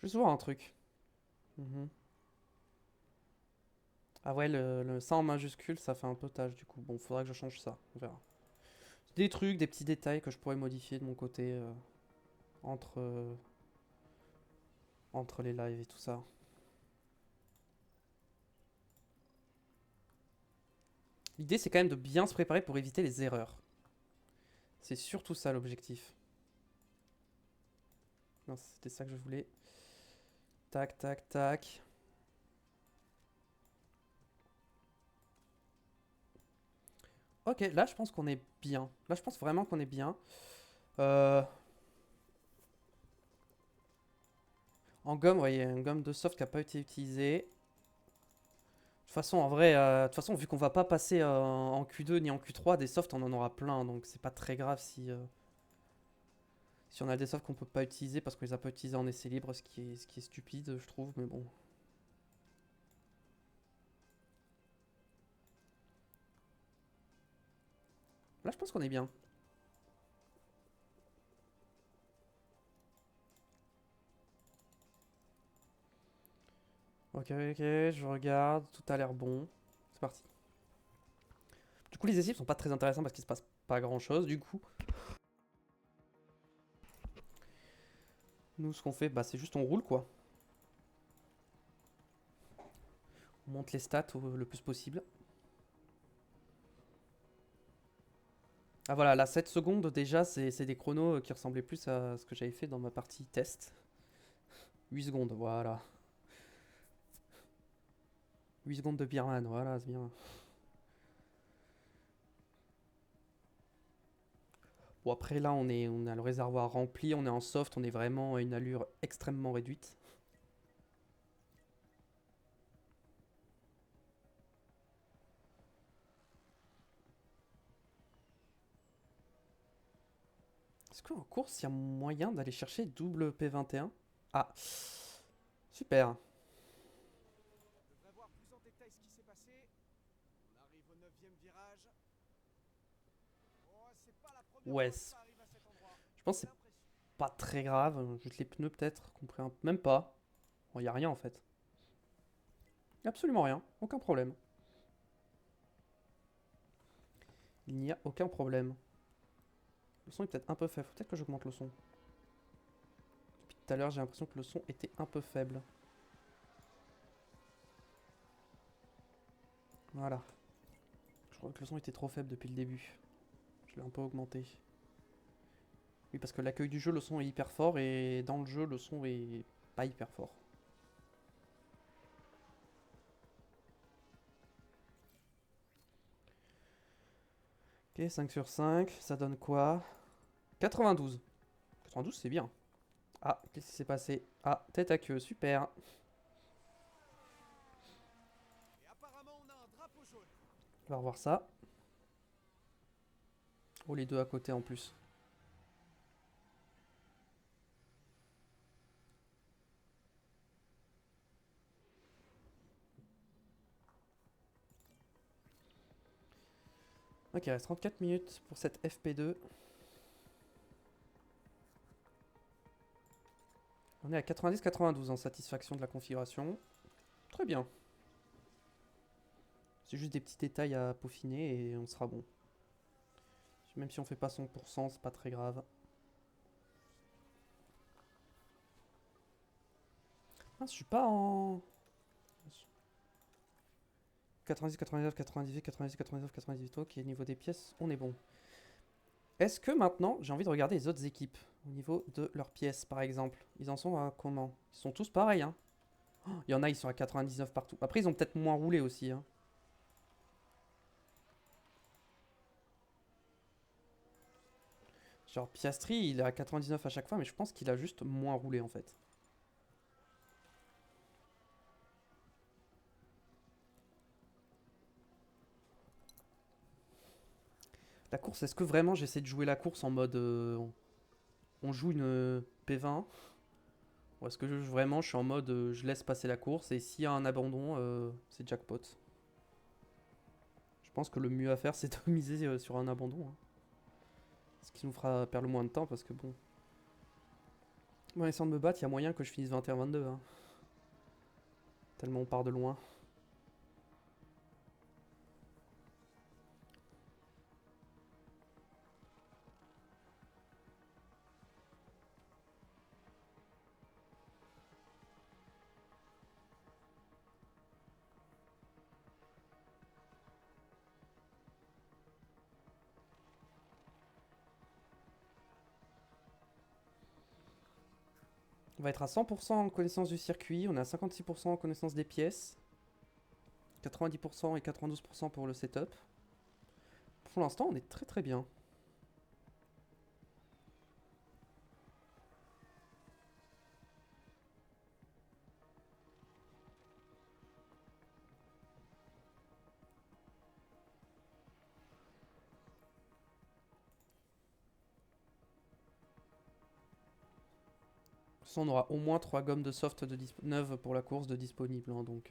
Juste voir un truc. Mhm. Ah ouais, le ça en majuscule, ça fait un peu tâche du coup. Bon, faudra que je change ça. On verra. Des trucs, des petits détails que je pourrais modifier de mon côté entre, entre les lives et tout ça. L'idée, c'est quand même de bien se préparer pour éviter les erreurs. C'est surtout ça l'objectif. Non, c'était ça que je voulais. Tac, tac, tac. Ok, là, je pense qu'on est bien. Là, je pense vraiment qu'on est bien. Euh, En gomme, ouais, il y a une gomme de soft qui n'a pas été utilisée. De toute façon, en vrai, de toute façon, vu qu'on va pas passer en Q2 ni en Q3, des softs, on en aura plein. Donc, c'est pas très grave si on a des softs qu'on peut pas utiliser parce qu'on les a pas utilisés en essai libre, ce qui est stupide, je trouve. Mais bon. Là, je pense qu'on est bien. Ok, ok, je regarde. Tout a l'air bon. C'est parti. Du coup, les essais sont pas très intéressants parce qu'il se passe pas grand chose. Du coup, nous, ce qu'on fait, bah, c'est juste on roule quoi. On monte les stats le plus possible. Ah voilà, là 7 secondes déjà, c'est des chronos qui ressemblaient plus à ce que j'avais fait dans ma partie test. 8 secondes, voilà. 8 secondes de Birman, voilà, c'est bien. Bon après là on a le réservoir rempli, on est en soft, on est vraiment à une allure extrêmement réduite. Est-ce qu'en course il y a moyen d'aller chercher double P21? Ah, super. On devrait voir plus en détail ce qui s'est passé. On arrive au 9e virage. Oh, c'est pas la première Ouais, fois que ça arrive à cet endroit. je pense que J'ai c'est l'impression. pas très grave. Juste les pneus peut-être, compris même pas. Bon, y a rien en fait. Absolument rien, aucun problème. Il n'y a aucun problème. Le son est peut-être un peu faible. Faut peut-être que j'augmente le son. Depuis tout à l'heure, j'ai l'impression que le son était un peu faible. Voilà. Je crois que le son était trop faible depuis le début. Je l'ai un peu augmenté. Oui, parce que l'accueil du jeu, le son est hyper fort et dans le jeu, le son est pas hyper fort. Ok, 5 sur 5, ça donne quoi? 92. 92, c'est bien. Ah, qu'est-ce qui s'est passé? Ah, tête à queue, super. Et apparemment, on a un drapeau jaune. On va revoir ça. Oh, les deux à côté en plus. Ok, il reste 34 minutes pour cette FP2. On est à 90-92 en satisfaction de la configuration. Très bien. C'est juste des petits détails à peaufiner et on sera bon. Même si on fait pas 100%, c'est pas très grave. Ah, je suis pas en 90, 99, 98, 98, 99, 98. Ok, niveau des pièces, on est bon. Est-ce que maintenant, j'ai envie de regarder les autres équipes au niveau de leurs pièces, par exemple. Ils en sont à comment? Ils sont tous pareils, hein. Oh, il y en a, ils sont à 99 partout. Après, ils ont peut-être moins roulé aussi, hein. Genre, Piastri, il est à 99 à chaque fois, mais je pense qu'il a juste moins roulé, en fait. La course, est-ce que vraiment j'essaie de jouer la course en mode... on joue une P20? Ou est-ce que vraiment je suis en mode je laisse passer la course et s'il y a un abandon, c'est jackpot? Je pense que le mieux à faire c'est de miser sur un abandon, hein. Ce qui nous fera perdre le moins de temps parce que bon... En essayant de me battre, il y a moyen que je finisse 21-22, hein. Tellement on part de loin. On va être à 100% en connaissance du circuit, on est à 56% en connaissance des pièces, 90% et 92% pour le setup. Pour l'instant, on est très très bien. On aura au moins 3 gommes de soft neuves pour la course de disponibles, hein, donc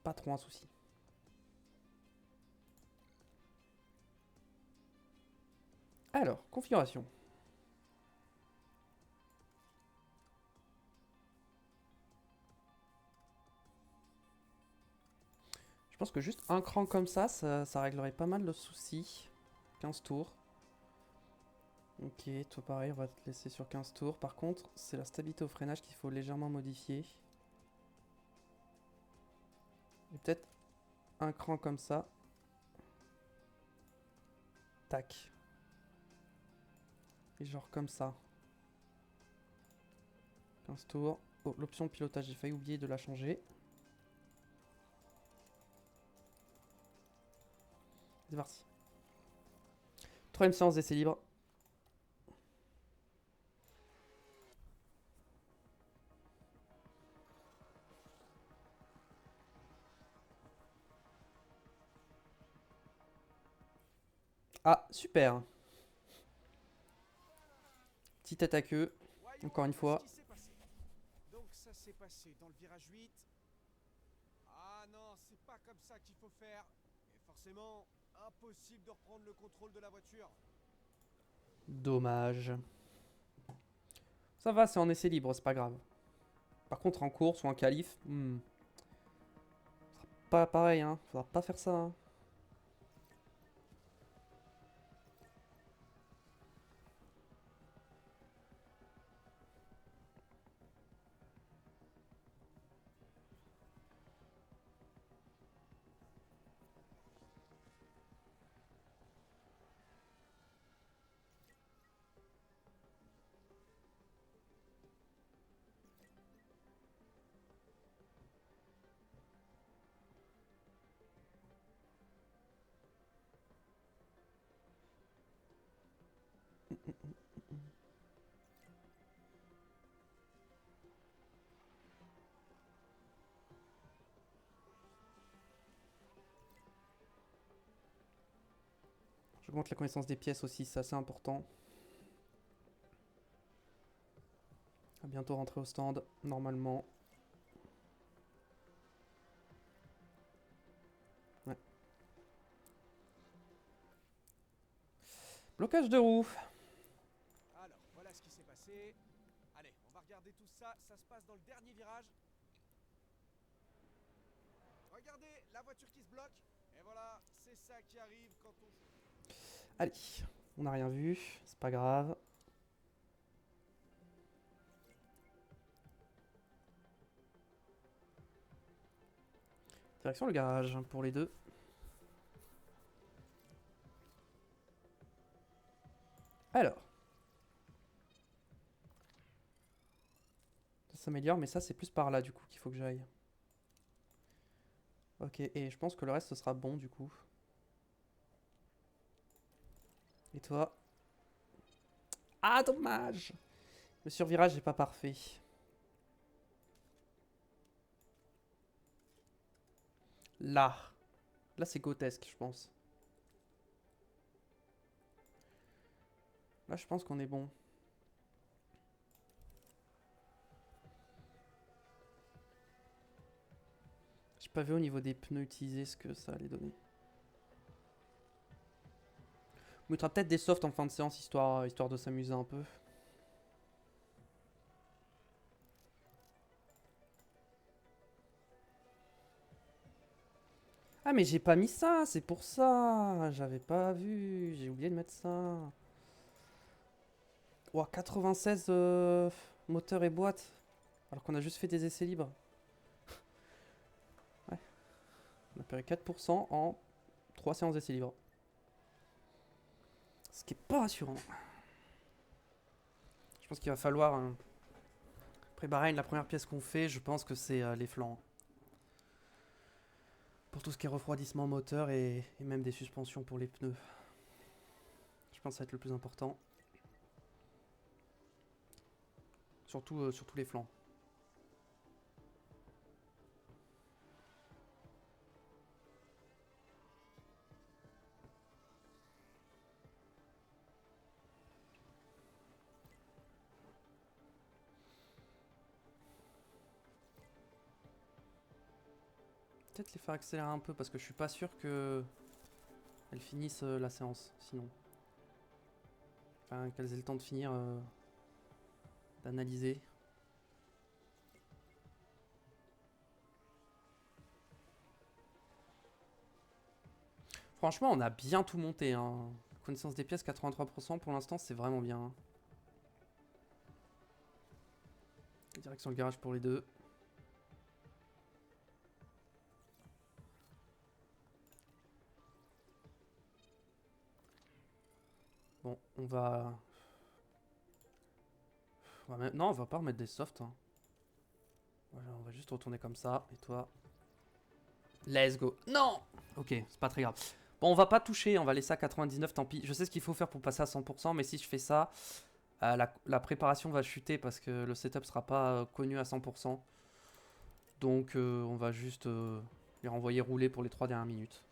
pas trop un souci. Alors, configuration. Je pense que juste un cran comme ça réglerait pas mal le souci. 15 tours. Ok, toi pareil, on va te laisser sur 15 tours. Par contre, c'est la stabilité au freinage qu'il faut légèrement modifier. Et peut-être un cran comme ça. Tac. Et genre comme ça. 15 tours. Oh, l'option pilotage, j'ai failli oublier de la changer. C'est parti. Troisième séance d'essai libre. Ah, super. Petite tête à queue. Voyons Encore un une peu fois. ce qui s'est passé. Donc ça s'est passé dans le virage 8. Ah non, c'est pas comme ça qu'il faut faire. Et forcément, impossible de reprendre le contrôle de la voiture. Dommage. Ça va, c'est en essai libre, c'est pas grave. Par contre, en course ou en qualif, pas pareil, hein. Faudra pas faire ça, hein. J'augmente la connaissance des pièces aussi, c'est assez important. À bientôt rentrer au stand, normalement. Ouais. Blocage de roue. Alors, voilà ce qui s'est passé. Allez, on va regarder tout ça. Ça se passe dans le dernier virage. Regardez, la voiture qui se bloque. Et voilà, c'est ça qui arrive quand on joue. Allez, on n'a rien vu, c'est pas grave. Direction le garage pour les deux. Alors. Ça s'améliore, mais ça c'est plus par là du coup qu'il faut que j'aille. Ok, et je pense que le reste ce sera bon du coup. Et toi? Ah dommage! Le survirage n'est pas parfait. Là. Là c'est grotesque je pense. Là, je pense qu'on est bon. J'ai pas vu au niveau des pneus utilisés ce que ça allait donner. On mettra peut-être des softs en fin de séance histoire de s'amuser un peu. Ah mais j'ai pas mis ça, c'est pour ça. J'avais pas vu, j'ai oublié de mettre ça. Ouah, 96 moteur et boîte. Alors qu'on a juste fait des essais libres. Ouais, on a perdu 4% en 3 séances d'essais libres. Ce qui est pas rassurant. Je pense qu'il va falloir... Après Bahreïn, la première pièce qu'on fait, je pense que c'est les flancs. Pour tout ce qui est refroidissement moteur et même des suspensions pour les pneus. Je pense que ça va être le plus important. Surtout les flancs. Peut-être les faire accélérer un peu parce que je suis pas sûr que elles finissent la séance sinon. Enfin, qu'elles aient le temps de finir d'analyser. Franchement, on a bien tout monté. Hein. Connaissance des pièces, 83% pour l'instant, c'est vraiment bien. Hein. Direction le garage pour les deux. Bon, non, on va pas remettre des softs. Hein. Voilà, on va juste retourner comme ça. Et toi... Let's go. Non. Ok, c'est pas très grave. Bon, on va pas toucher. On va laisser à 99, tant pis. Je sais ce qu'il faut faire pour passer à 100%. Mais si je fais ça, la préparation va chuter parce que le setup sera pas connu à 100%. Donc, on va juste les renvoyer rouler pour les 3 dernières minutes.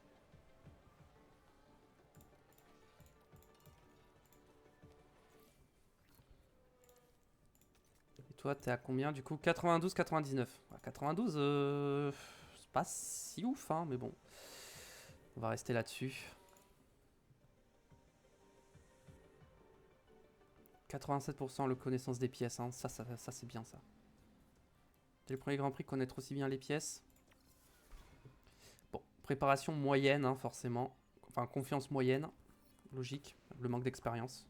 Et toi, t'es à combien du coup? 92, 99. 92, c'est pas si ouf, hein, mais bon. On va rester là-dessus. 87% le connaissance des pièces, hein. Ça c'est bien ça. C'est le premier Grand Prix, connaître aussi bien les pièces. Bon, préparation moyenne, hein, forcément. Enfin, confiance moyenne. Logique, le manque d'expérience.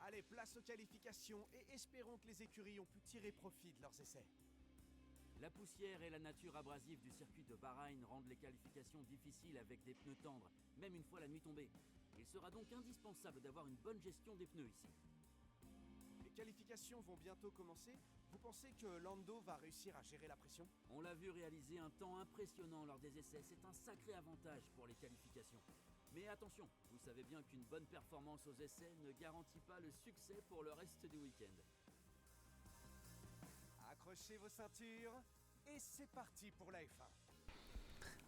Allez, place aux qualifications et espérons que les écuries ont pu tirer profit de leurs essais. La poussière et la nature abrasive du circuit de Bahreïn rendent les qualifications difficiles avec des pneus tendres, même une fois la nuit tombée. Il sera donc indispensable d'avoir une bonne gestion des pneus ici. Les qualifications vont bientôt commencer. Vous pensez que Lando va réussir à gérer la pression? On l'a vu réaliser un temps impressionnant lors des essais, c'est un sacré avantage pour les qualifications. Mais attention, vous savez bien qu'une bonne performance aux essais ne garantit pas le succès pour le reste du week-end. Accrochez vos ceintures et c'est parti pour la F1.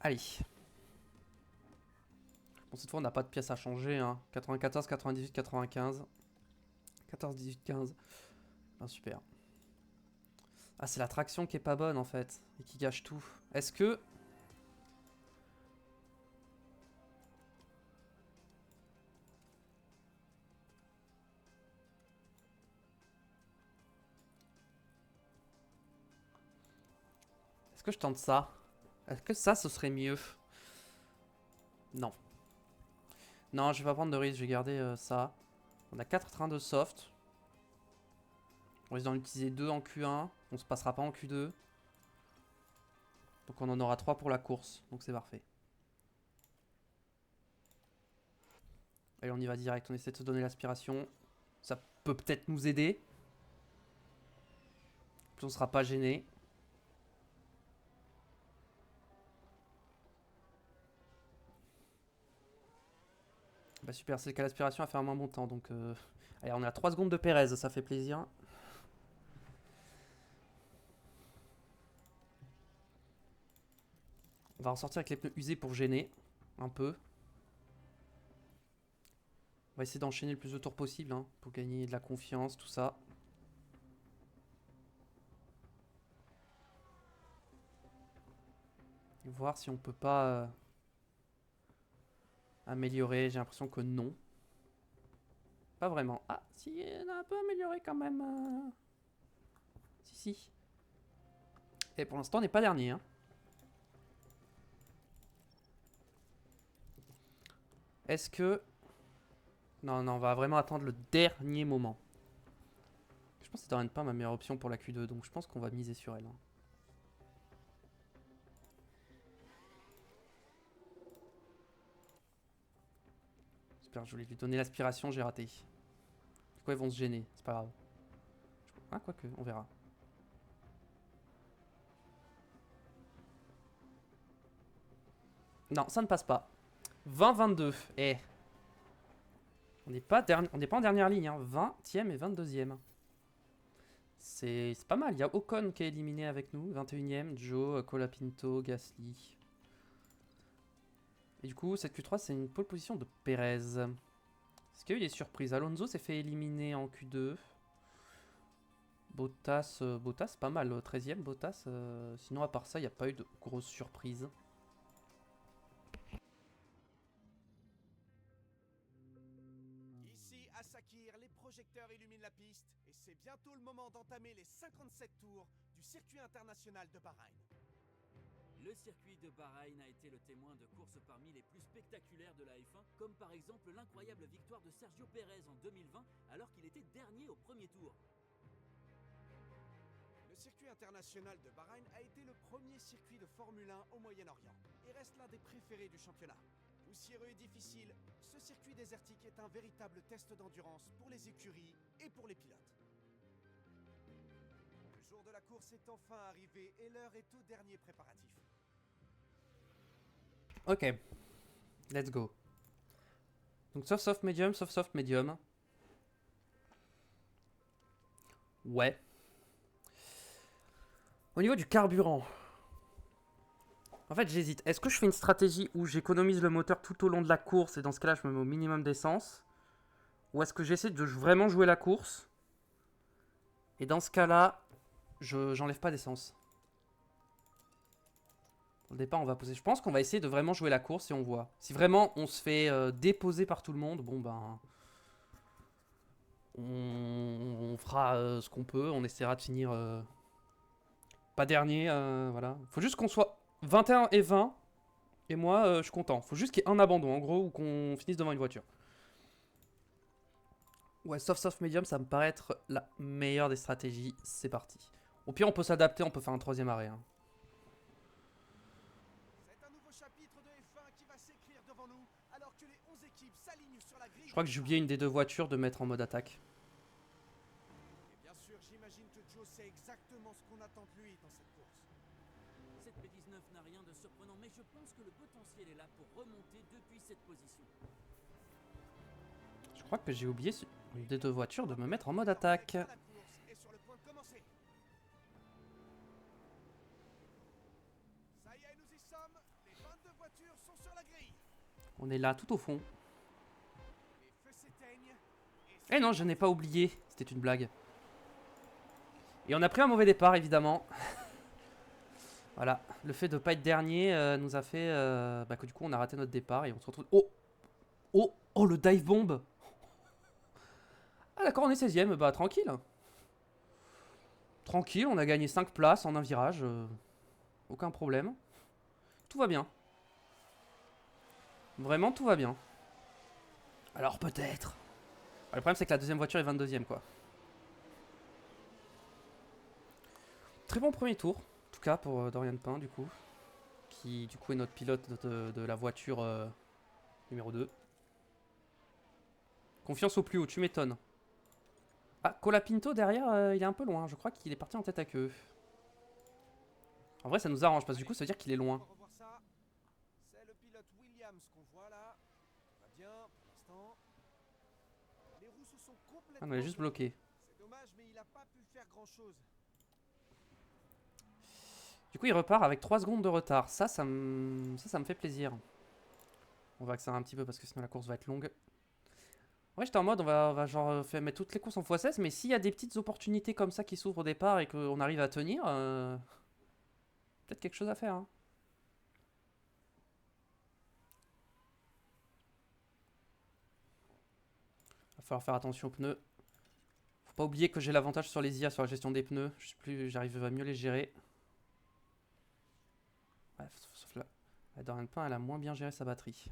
Allez. Bon, cette fois, on n'a pas de pièces à changer. Hein. 94, 98, 95. 14, 18, 15. Ah, super. Ah, c'est la traction qui est pas bonne en fait. Et qui gâche tout. Est-ce que... Est-ce que je tente ça? Est-ce que ça, ce serait mieux? Non. Non, je vais pas prendre de risque. Je vais garder ça. On a 4 trains de soft. On risque d'en utiliser 2 en Q1. On se passera pas en Q2. Donc on en aura 3 pour la course. Donc c'est parfait. Allez, on y va direct. On essaie de se donner l'aspiration. Ça peut peut-être nous aider. Puis on sera pas gêné. Bah super, c'est le cas l'aspiration a fait un moins bon temps. Donc allez, on est à 3 secondes de Pérez. Ça fait plaisir. On va ressortir avec les pneus usés pour gêner. Un peu. On va essayer d'enchaîner le plus de tours possible hein, pour gagner de la confiance, tout ça. Et voir si on peut pas améliorer. J'ai l'impression que non. Pas vraiment. Ah, si, on a un peu amélioré quand même. Si, si. Et pour l'instant, on n'est pas dernier. Hein. Est-ce que... Non, non, on va vraiment attendre le dernier moment. Je pense que c'est pas ma meilleure option pour la Q2, donc je pense qu'on va miser sur elle. Hein. J'espère, je voulais lui donner l'aspiration, j'ai raté. Du coup, ils vont se gêner, c'est pas grave. Ah, quoique, on verra. Non, ça ne passe pas. 20-22. Eh. On n'est pas, en dernière ligne. Hein. 20e et 22e. C'est pas mal. Il y a Ocon qui est éliminé avec nous. 21e. Joe, Colapinto, Gasly. Et du coup, cette Q3, c'est une pole position de Perez. Est-ce qu'il y a eu des surprises? Alonso s'est fait éliminer en Q2. Bottas, Bottas pas mal. 13e, Bottas. Sinon, à part ça, il n'y a pas eu de grosses surprises. Ici, à Sakir, les projecteurs illuminent la piste et c'est bientôt le moment d'entamer les 57 tours du circuit international de Bahreïn. Le circuit de Bahreïn a été le témoin de courses parmi les plus spectaculaires de la F1, comme par exemple l'incroyable victoire de Sergio Pérez en 2020 alors qu'il était dernier au premier tour. Le circuit international de Bahreïn a été le premier circuit de Formule 1 au Moyen-Orient et reste l'un des préférés du championnat. Poussiéreux et difficile, ce circuit désertique est un véritable test d'endurance pour les écuries et pour les pilotes. Le jour de la course est enfin arrivé et l'heure est au dernier préparatif. Ok, let's go. Donc soft, medium, soft, medium. Ouais. Au niveau du carburant. En fait, j'hésite. Est-ce que je fais une stratégie où j'économise le moteur tout au long de la course et dans ce cas-là, je me mets au minimum d'essence? Ou est-ce que j'essaie de vraiment jouer la course et dans ce cas-là, j'enlève pas d'essence? Au départ, on va poser. Je pense qu'on va essayer de vraiment jouer la course et on voit. Si vraiment on se fait déposer par tout le monde, bon ben. On fera ce qu'on peut. On essaiera de finir pas dernier. Voilà. Faut juste qu'on soit 21 et 20. Et moi, je suis content. Faut juste qu'il y ait un abandon, en gros, ou qu'on finisse devant une voiture. Ouais, soft, medium, ça me paraît être la meilleure des stratégies. C'est parti. Au pire, on peut s'adapter, on peut faire un troisième arrêt. Hein. C'est un nouveau chapitre de F1 qui va s'écrire devant nous alors que les 11 équipes s'alignent sur la grille. Je crois que j'ai oublié une des deux voitures de mettre en mode attaque. Et bien sûr, j'imagine que Joe sait exactement ce qu'on attend de lui dans cette course. Cette P19 n'a rien de surprenant, mais je pense que le potentiel est là pour remonter depuis cette position. Je crois que j'ai oublié une des deux voitures de me mettre en mode attaque. La course est sur le point de commencer. Ça y est, nous y sommes. Les 22 voitures sont sur la grille. On est là, tout au fond. Les feux s'éteignent. Eh non, je n'ai pas oublié. C'était une blague. Et on a pris un mauvais départ, évidemment. Voilà. Le fait de ne pas être dernier nous a fait que du coup, on a raté notre départ et on se retrouve... Oh! Oh! Oh, le dive bomb! Ah d'accord, on est 16ème. Bah, tranquille. Tranquille, on a gagné 5 places en un virage. Aucun problème. Tout va bien. Vraiment, tout va bien. Alors, peut-être... Le problème, c'est que la deuxième voiture est 22ème, quoi. Très bon premier tour, en tout cas pour Dorian Pain, du coup. Qui, du coup, est notre pilote de la voiture numéro 2. Confiance au plus haut, tu m'étonnes. Ah, Colapinto, derrière, il est un peu loin. Je crois qu'il est parti en tête à queue. En vrai, ça nous arrange, parce que du coup, ça veut dire qu'il est loin. On va revoir ça. C'est le pilote Williams qu'on voit là. Tout va bien pour l'instant. Les roues se sont complètement... Ah, on est juste bloqué. C'est dommage, mais il n'a pas pu faire grand-chose. Du coup, il repart avec 3 secondes de retard. Ça me fait plaisir. On va accélérer un petit peu parce que sinon la course va être longue. Ouais, j'étais en mode, on va genre faire mettre toutes les courses en x16, mais s'il y a des petites opportunités comme ça qui s'ouvrent au départ et qu'on arrive à tenir, peut-être quelque chose à faire, hein. Va falloir faire attention aux pneus. Faut pas oublier que j'ai l'avantage sur les IA sur la gestion des pneus. Je sais plus, j'arrive à mieux les gérer. Ouais, sauf là. La Dorian Pain, elle a moins bien géré sa batterie.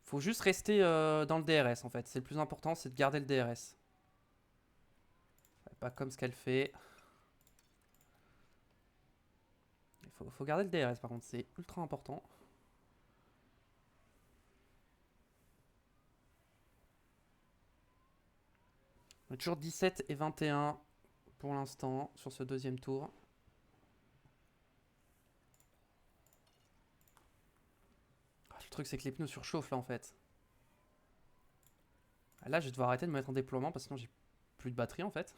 Faut juste rester dans le DRS en fait. C'est le plus important, c'est de garder le DRS. Pas comme ce qu'elle fait. Faut garder le DRS par contre, c'est ultra important. On est toujours 17 et 21 pour l'instant sur ce deuxième tour. Le truc c'est que les pneus surchauffent là en fait. Là je vais devoir arrêter de me mettre en déploiement parce que sinon j'ai plus de batterie en fait.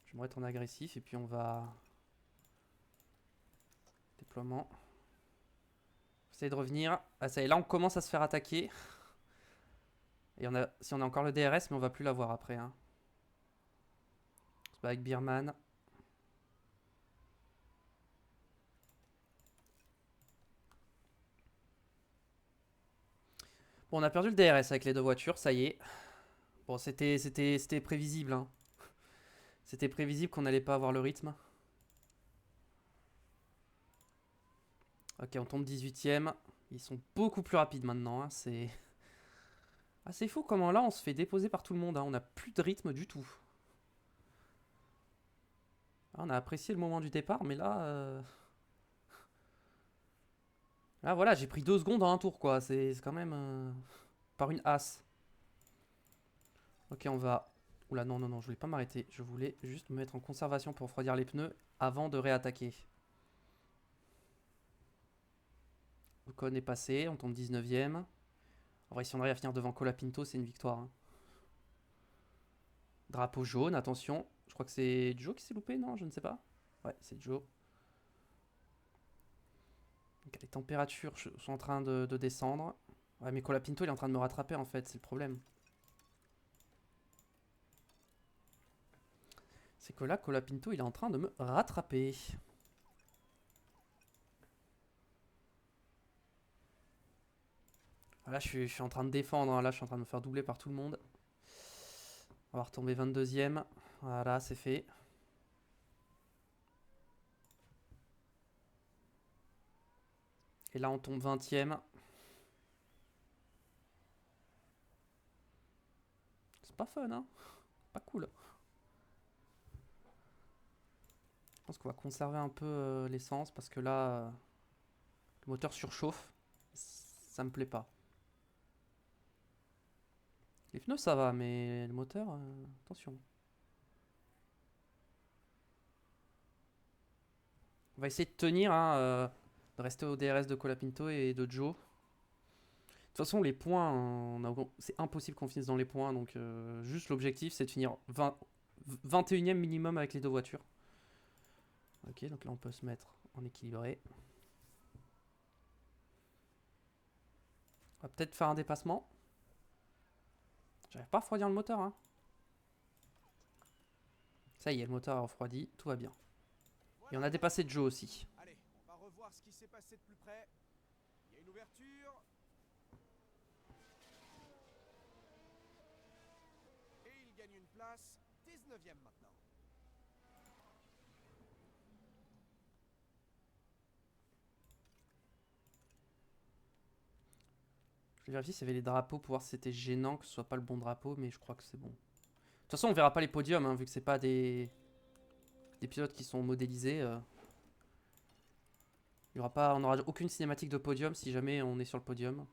Je vais me mettre en agressif et puis on va... Déploiement. Essayer de revenir. Ah ça y est, là on commence à se faire attaquer. Et si on a encore le DRS mais on va plus l'avoir après, hein. C'est pas avec Birman. Bon, on a perdu le DRS avec les deux voitures, ça y est. Bon, c'était prévisible, hein. C'était prévisible qu'on n'allait pas avoir le rythme. Ok, on tombe 18ème. Ils sont beaucoup plus rapides maintenant, hein. C'est assez fou comment là on se fait déposer par tout le monde, hein. On n'a plus de rythme du tout. On a apprécié le moment du départ, mais là... Là voilà, j'ai pris 2 secondes en un tour quoi. C'est quand même... par une as. Ok, on va... Oula, non, non, non, je voulais pas m'arrêter. Je voulais juste me mettre en conservation pour refroidir les pneus avant de réattaquer. Ocon est passé, on tombe 19ème. En vrai, si on arrive à finir devant Colapinto, c'est une victoire, hein. Drapeau jaune, attention. Je crois que c'est Joe qui s'est loupé, non? Je ne sais pas. Ouais, c'est Joe. Donc, les températures sont en train de descendre. Ouais, mais Colapinto, il est en train de me rattraper, en fait, c'est le problème. C'est que là, Colapinto, il est en train de me rattraper. Là, je suis en train de défendre, hein. Là, je suis en train de me faire doubler par tout le monde. On va retomber 22ème. Voilà, c'est fait. Et là, on tombe 20ème. C'est pas fun, hein. Pas cool. Je pense qu'on va conserver un peu l'essence parce que là, le moteur surchauffe. Ça me plaît pas. Les pneus, ça va, mais le moteur, attention. On va essayer de tenir, hein, de rester au DRS de Colapinto et de Joe. De toute façon, les points, c'est impossible qu'on finisse dans les points. Donc, juste l'objectif, c'est de finir 21ème minimum avec les deux voitures. Ok, donc là, on peut se mettre en équilibré. On va peut-être faire un dépassement. J'arrive pas à refroidir le moteur, hein. Ça y est, le moteur a refroidi, tout va bien. Et on a dépassé Joe aussi. Allez, on va revoir ce qui s'est passé de plus près. Il y a une ouverture. Et il gagne une place, 19ème maintenant. Je vais vérifier s'il y avait les drapeaux pour voir si c'était gênant que ce soit pas le bon drapeau, mais je crois que c'est bon. De toute façon, on verra pas les podiums, hein, vu que c'est pas des pilotes qui sont modélisés. Il y aura pas, on n'aura aucune cinématique de podium si jamais on est sur le podium.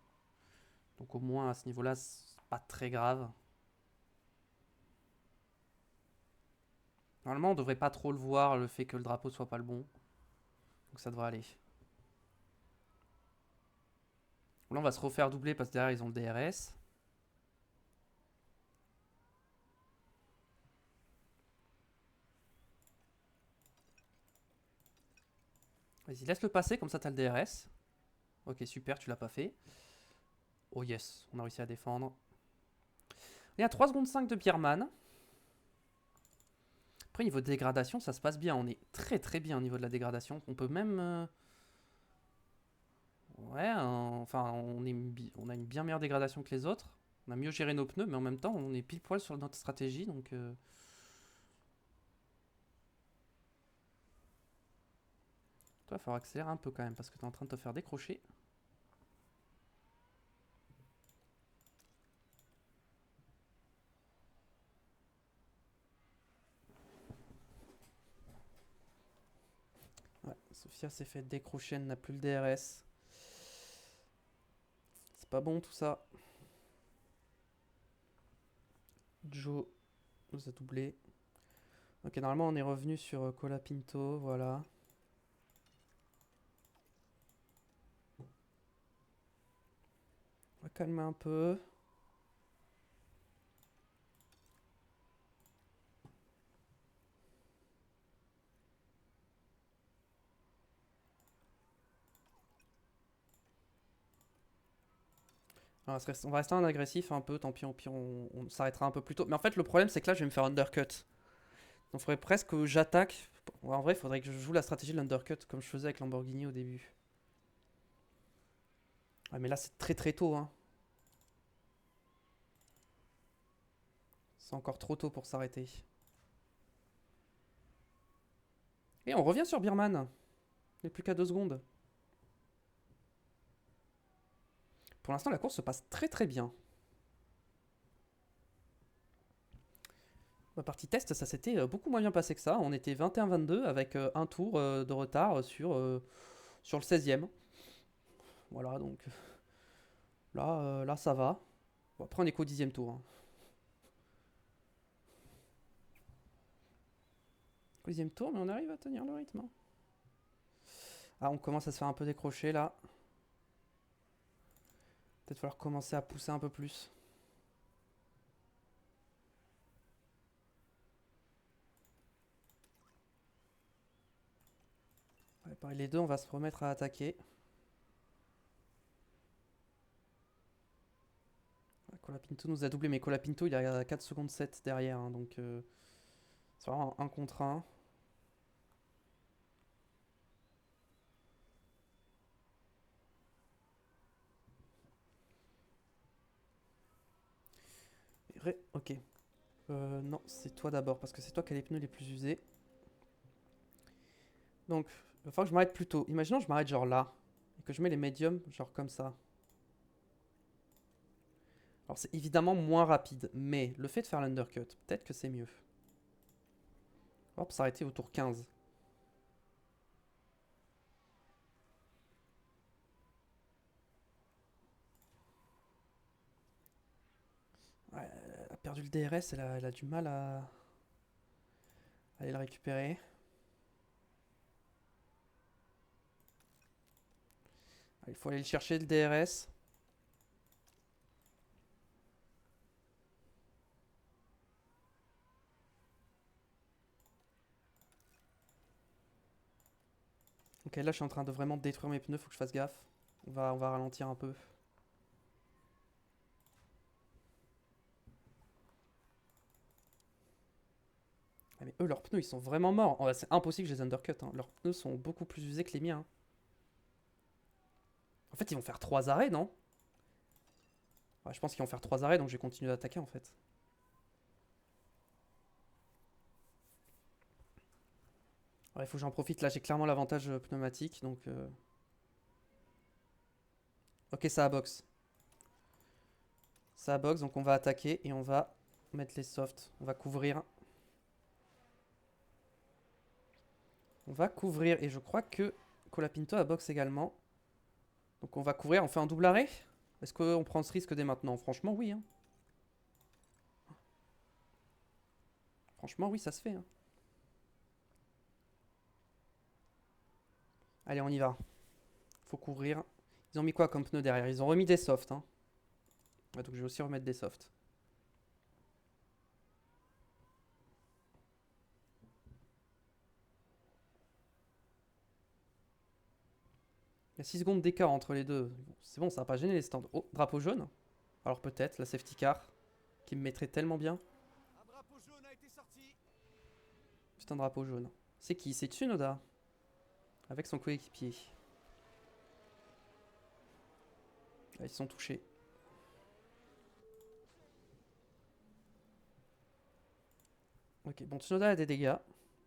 Donc au moins à ce niveau-là, c'est pas très grave. Normalement, on devrait pas trop le voir, le fait que le drapeau soit pas le bon. Donc ça devrait aller. Là, on va se refaire doubler parce que derrière, ils ont le DRS. Vas-y, laisse-le passer, comme ça, t'as le DRS. Ok, super, tu l'as pas fait. Oh yes, on a réussi à défendre. Il y a 3 secondes 5 de Bierman. Après, niveau de dégradation, ça se passe bien. On est très très bien au niveau de la dégradation. On peut même... Ouais, enfin, on a une bien meilleure dégradation que les autres. On a mieux géré nos pneus, mais en même temps, on est pile poil sur notre stratégie. Donc... Toi, il va falloir accélérer un peu quand même, parce que tu es en train de te faire décrocher. Ouais, Sophia s'est fait décrocher, elle n'a plus le DRS. C'est pas bon tout ça. Joe nous a doublé. Ok, normalement on est revenu sur Colapinto, voilà. On va calmer un peu. On va rester en agressif un peu, tant pis, au pire on s'arrêtera un peu plus tôt. Mais en fait le problème c'est que là je vais me faire undercut. Donc il faudrait presque que j'attaque. Ouais, en vrai il faudrait que je joue la stratégie de l'undercut comme je faisais avec Lamborghini au début. Ouais mais là c'est très très tôt hein. C'est encore trop tôt pour s'arrêter. Et on revient sur Birman. Il n'est plus qu'à 2 secondes. Pour l'instant la course se passe très très bien. La partie test, ça s'était beaucoup moins bien passé que ça. On était 21-22 avec un tour de retard sur le 16e. Voilà, donc là ça va. Bon, après, on est qu'au 10e tour. Hein. Au 10e tour, mais on arrive à tenir le rythme. Hein. Ah, on commence à se faire un peu décrocher là. Peut-être falloir commencer à pousser un peu plus. Ouais, pareil, les deux, on va se remettre à attaquer. Colapinto nous a doublé, mais Colapinto il est à 4 secondes 7 derrière, hein, donc c'est vraiment un contre 1. Ok. Non, c'est toi d'abord, parce que c'est toi qui as les pneus les plus usés. Donc, il va falloir que je m'arrête plus tôt. Imaginons que je m'arrête genre là, et que je mets les médiums genre comme ça. Alors c'est évidemment moins rapide, mais le fait de faire l'undercut, peut-être que c'est mieux. Hop, s'arrêter au tour 15. Ouais, elle a perdu le DRS, elle a du mal à aller le récupérer. Il faut aller le chercher le DRS. Ok, là je suis en train de vraiment détruire mes pneus, faut que je fasse gaffe. On va ralentir un peu. Ah, mais eux, leurs pneus, ils sont vraiment morts. Oh, c'est impossible que je les undercut. Hein. Leurs pneus sont beaucoup plus usés que les miens. Hein. En fait, ils vont faire 3 arrêts, non? Ouais, je pense qu'ils vont faire 3 arrêts, donc je vais continuer d'attaquer en fait. Il faut que j'en profite. Là, j'ai clairement l'avantage pneumatique, donc... Ok, ça a box. Ça a box, donc on va attaquer et on va mettre les softs. On va couvrir. On va couvrir, et je crois que Colapinto a box également. Donc on va couvrir, on fait un double arrêt? Est-ce qu'on prend ce risque dès maintenant? Franchement, oui. Hein. Franchement, oui, ça se fait. Hein. Allez, on y va. Faut couvrir. Ils ont mis quoi comme pneu derrière? Ils ont remis des softs. Hein. Ouais, donc je vais aussi remettre des softs. y a 6 secondes d'écart entre les deux. C'est bon, ça va pas gêner les stands. Oh, drapeau jaune. Alors peut-être la safety car qui me mettrait tellement bien. Un drapeau jaune a été sorti. C'est un drapeau jaune. C'est qui? C'est Tsunoda. Avec son coéquipier. Là, ils sont touchés. Ok, bon, Tsunoda a des dégâts.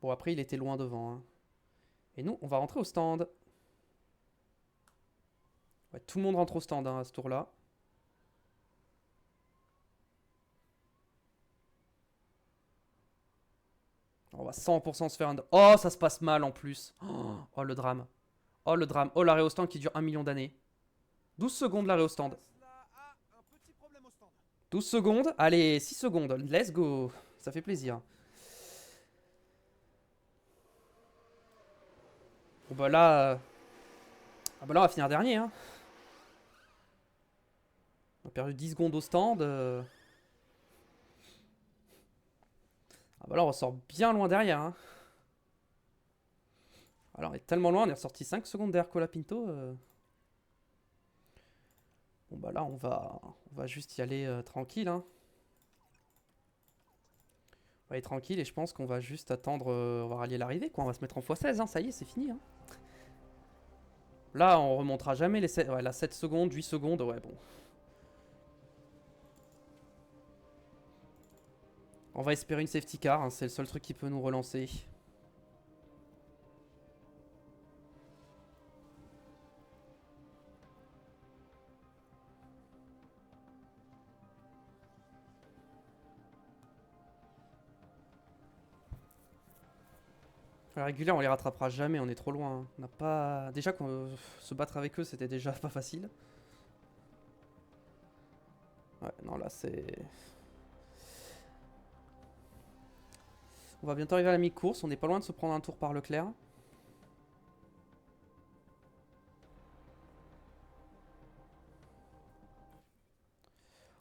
Bon, après, il était loin devant. Hein. Et nous, on va rentrer au stand. Ouais, tout le monde rentre au stand hein, à ce tour-là. On va 100% se faire un... Oh, ça se passe mal en plus. Oh, le drame. Oh, le drame. Oh, l'arrêt au stand qui dure 1 million d'années. 12 secondes l'arrêt au stand. Cela a un petit problème au stand. 12 secondes. Allez, 6 secondes. Let's go. Ça fait plaisir. Bon, bah là... Ah bah là, on va finir dernier. Hein. On a perdu 10 secondes au stand. Ah bah là, on ressort bien loin derrière. Hein. Alors, on est tellement loin, on est ressorti 5 secondes derrière Colapinto. Bon bah là, on va juste y aller tranquille. Hein. On va aller tranquille et je pense qu'on va juste attendre... on va rallier l'arrivée, quoi. On va se mettre en x16, hein. Ça y est, c'est fini. Hein. Là, on remontera jamais les 7... Ouais, là, 7 secondes, 8 secondes, ouais, bon. On va espérer une safety car, hein. C'est le seul truc qui peut nous relancer. À la régulière, on les rattrapera jamais, on est trop loin. Hein. On n'a pas... Déjà, se battre avec eux, c'était déjà pas facile. Ouais, non, là, c'est... On va bientôt arriver à la mi-course, on n'est pas loin de se prendre un tour par Leclerc.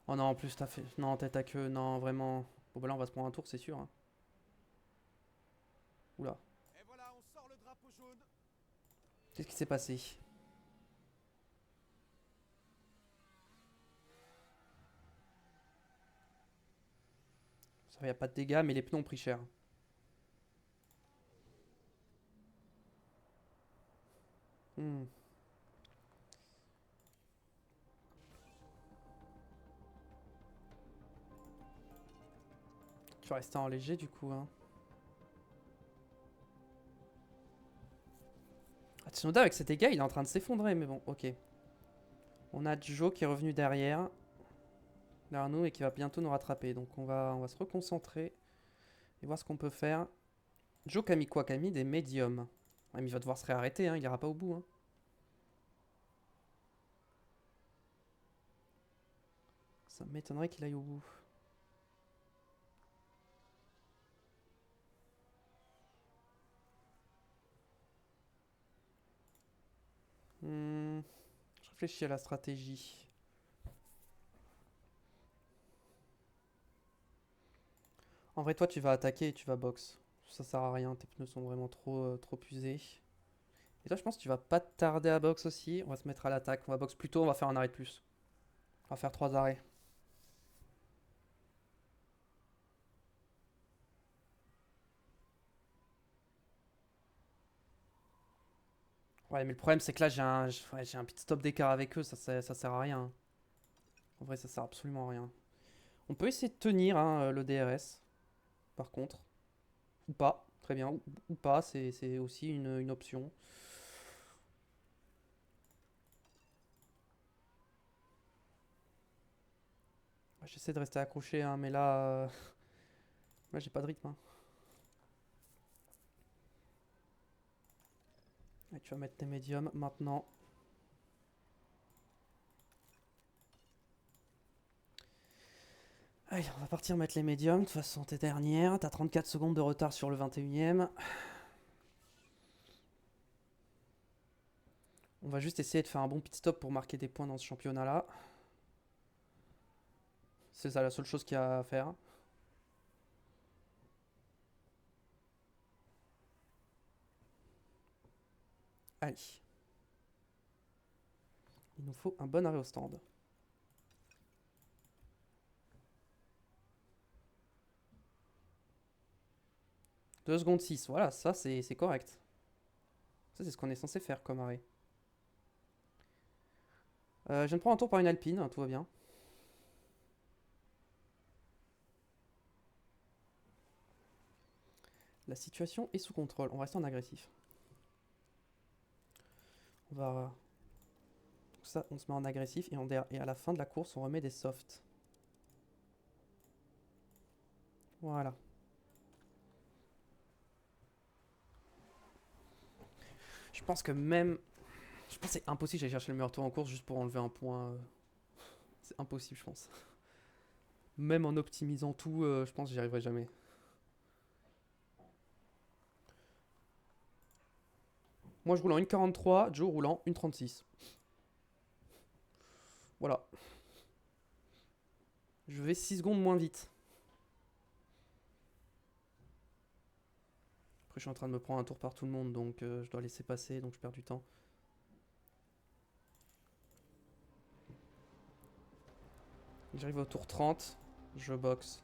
Oh non, en plus, t'as fait... Non, tête à queue, non, vraiment... Bon, bah là, on va se prendre un tour, c'est sûr. Hein. Oula. Et voilà, on sort le drapeau jaune. Qu'est-ce qui s'est passé? Ça va, y a pas de dégâts, mais les pneus ont pris cher. Hmm. Tu vas rester en léger, du coup, hein. Ah, Tsunoda, avec ses dégâts, il est en train de s'effondrer, mais bon, ok. On a Joe qui est revenu derrière nous et qui va bientôt nous rattraper. Donc on va se reconcentrer et voir ce qu'on peut faire. Joe qui a mis quoi? Qui a mis des médiums. Ouais, mais il va devoir se réarrêter, hein, il ira pas au bout. Hein. Ça m'étonnerait qu'il aille au bout. Je réfléchis à la stratégie. En vrai, toi, tu vas attaquer et tu vas box. Ça sert à rien, tes pneus sont vraiment trop usés. Et toi, je pense que tu vas pas tarder à box aussi. On va se mettre à l'attaque. On va box plus tôt, on va faire un arrêt de plus. On va faire 3 arrêts. Ouais, mais le problème, c'est que là, j'ai un pit stop d'écart avec eux. Ça sert à rien. En vrai, ça sert absolument à rien. On peut essayer de tenir hein, le DRS, par contre. Ou pas, très bien. Ou pas, c'est aussi une option. J'essaie de rester accroché, hein, mais là, là j'ai pas de rythme. Hein. Et tu vas mettre tes médiums maintenant. Allez, on va partir mettre les médiums. De toute façon, t'es dernière. T'as 34 secondes de retard sur le 21ème. On va juste essayer de faire un bon pit stop pour marquer des points dans ce championnat-là. C'est ça la seule chose qu'il y a à faire. Allez. Il nous faut un bon arrêt au stand. Deux secondes 6, voilà, ça c'est correct. Ça c'est ce qu'on est censé faire comme arrêt. Je viens de prendre un tour par une alpine, hein, tout va bien. La situation est sous contrôle, on va rester en agressif. On va... Ça, on se met en agressif et à la fin de la course, on remet des softs. Voilà. Je pense que même... Je pense que c'est impossible d'aller chercher le meilleur tour en course juste pour enlever un point. C'est impossible, je pense. Même en optimisant tout, je pense que j'y arriverai jamais. Moi, je roule en 1,43, Joe roule en 1,36. Voilà. Je vais 6 secondes moins vite. Après, je suis en train de me prendre un tour par tout le monde, donc je dois laisser passer, donc je perds du temps. J'arrive au tour 30, je boxe.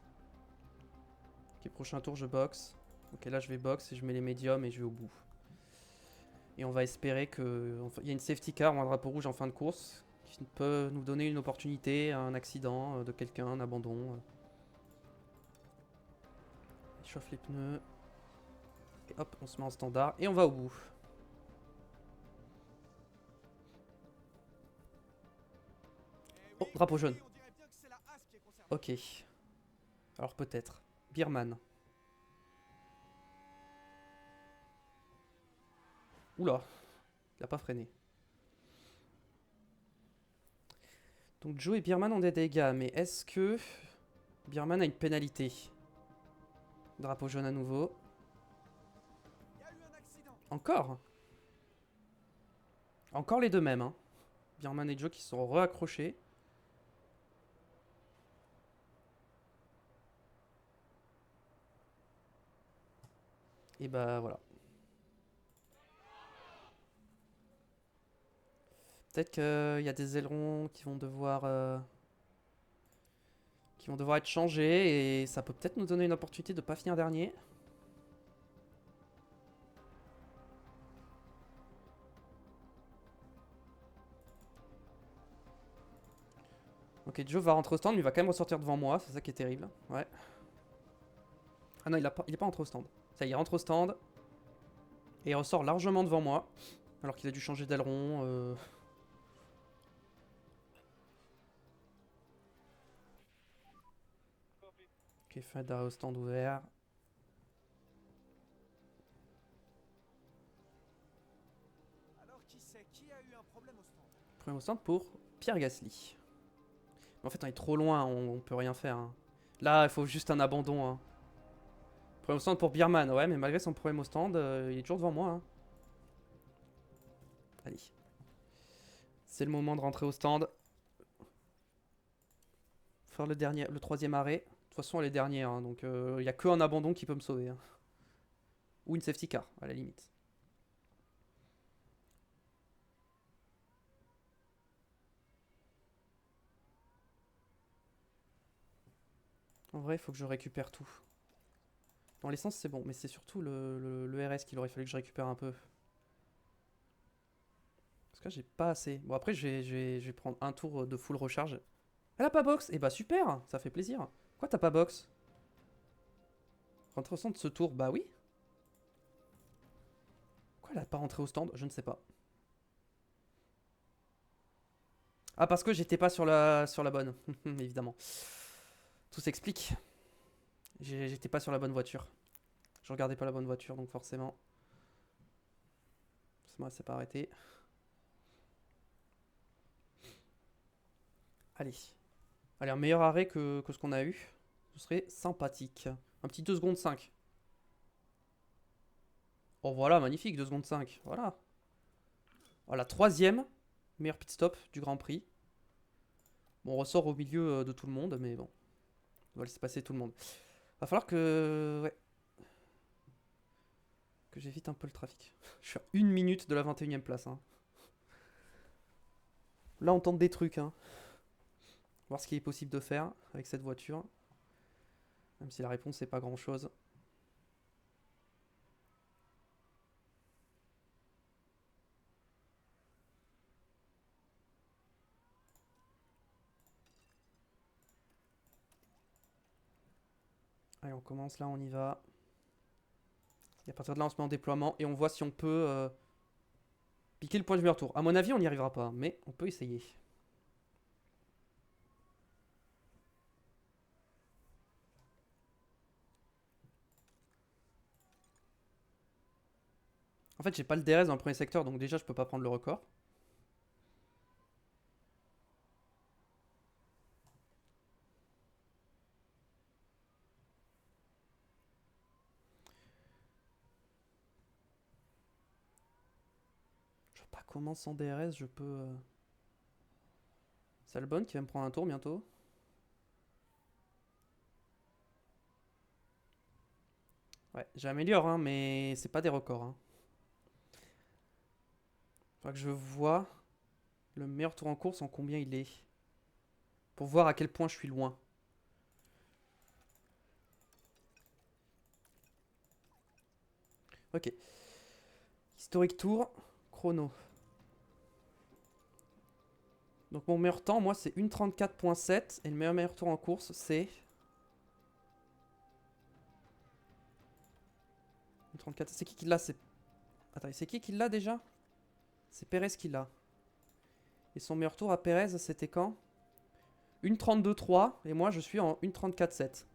Ok, prochain tour, je boxe. Ok, là, je vais boxe et je mets les médiums et je vais au bout. Et on va espérer que... Enfin, il y a une safety car ou un drapeau rouge en fin de course qui peut nous donner une opportunité, un accident de quelqu'un, un abandon. Il chauffe les pneus. Et hop, on se met en standard et on va au bout. Oh, drapeau jaune. Ok. Alors peut-être. Birman. Oula. Il a pas freiné. Donc Joe et Birman ont des dégâts, mais est-ce que Birman a une pénalité? Drapeau jaune à nouveau. Encore? Encore les deux mêmes, hein. Birman et Joe qui se sont reaccrochés. Et bah voilà. Peut-être qu'il y a des ailerons qui vont devoir être changés et ça peut peut-être nous donner une opportunité de pas finir dernier. Ok, Joe va rentrer au stand, mais il va quand même ressortir devant moi, c'est ça qui est terrible. Ouais. Ah non, il est pas rentré au stand. Ça y est, il rentre au stand. Et il ressort largement devant moi. Alors qu'il a dû changer d'aileron. Ok, fin d'arrêt au stand ouvert. Alors qui a eu un problème au stand? Premier au stand pour Pierre Gasly. Mais en fait, on est trop loin, on peut rien faire. Hein. Là, il faut juste un abandon. Hein. Premier au stand pour Birman, ouais, mais malgré son problème au stand, il est toujours devant moi. Hein. Allez. C'est le moment de rentrer au stand. Faire le troisième arrêt. De toute façon, elle est dernière, hein, donc il n'y a que un abandon qui peut me sauver. Hein. Ou une safety car, à la limite. En vrai, il faut que je récupère tout. Dans l'essence, c'est bon, mais c'est surtout le RS qu'il aurait fallu que je récupère un peu. Parce que j'ai pas assez. Bon, après, je vais prendre un tour de full recharge. Elle a pas box. Eh bah, super, ça fait plaisir. Pourquoi t'as pas box? Rentrer au stand de ce tour, bah oui. Pourquoi elle a pas rentré au stand? Je ne sais pas. Ah, parce que j'étais pas sur la bonne, évidemment. Tout s'explique. J'étais pas sur la bonne voiture. Je regardais pas la bonne voiture, donc forcément. Moi, c'est pas arrêté. Allez. Allez, un meilleur arrêt que ce qu'on a eu. Ce serait sympathique. Un petit 2 secondes 5. Oh voilà, magnifique, 2 secondes 5. Voilà. Voilà, troisième. Meilleur pit stop du Grand Prix. Bon, on ressort au milieu de tout le monde, mais bon. On va laisser passer tout le monde. Va falloir que... Ouais. Que j'évite un peu le trafic. Je suis à 1 minute de la 21ème place. Hein. Là, on tente des trucs, hein. Voir ce qui est possible de faire avec cette voiture. Même si la réponse, c'est pas grand-chose. Allez, on commence là, on y va. Et à partir de là, on se met en déploiement et on voit si on peut piquer le point du meilleur tour. À mon avis, on n'y arrivera pas, mais on peut essayer. En fait, j'ai pas le DRS dans le premier secteur, donc déjà, je peux pas prendre le record. Je vois pas comment sans DRS, je peux... C'est Albon qui va me prendre un tour bientôt. Ouais, j'améliore, hein, mais c'est pas des records. Hein. Faudra que je vois le meilleur tour en course en combien il est. Pour voir à quel point je suis loin. Ok. Historique tour, chrono. Donc mon meilleur temps, moi, c'est 1:34.7. Et le meilleur tour en course, c'est... 1:34. C'est qui l'a? Attends, c'est qui l'a déjà? C'est Perez qui l'a. Et son meilleur tour à Perez, c'était quand? 1:32.3. Et moi, je suis en 1:34.7.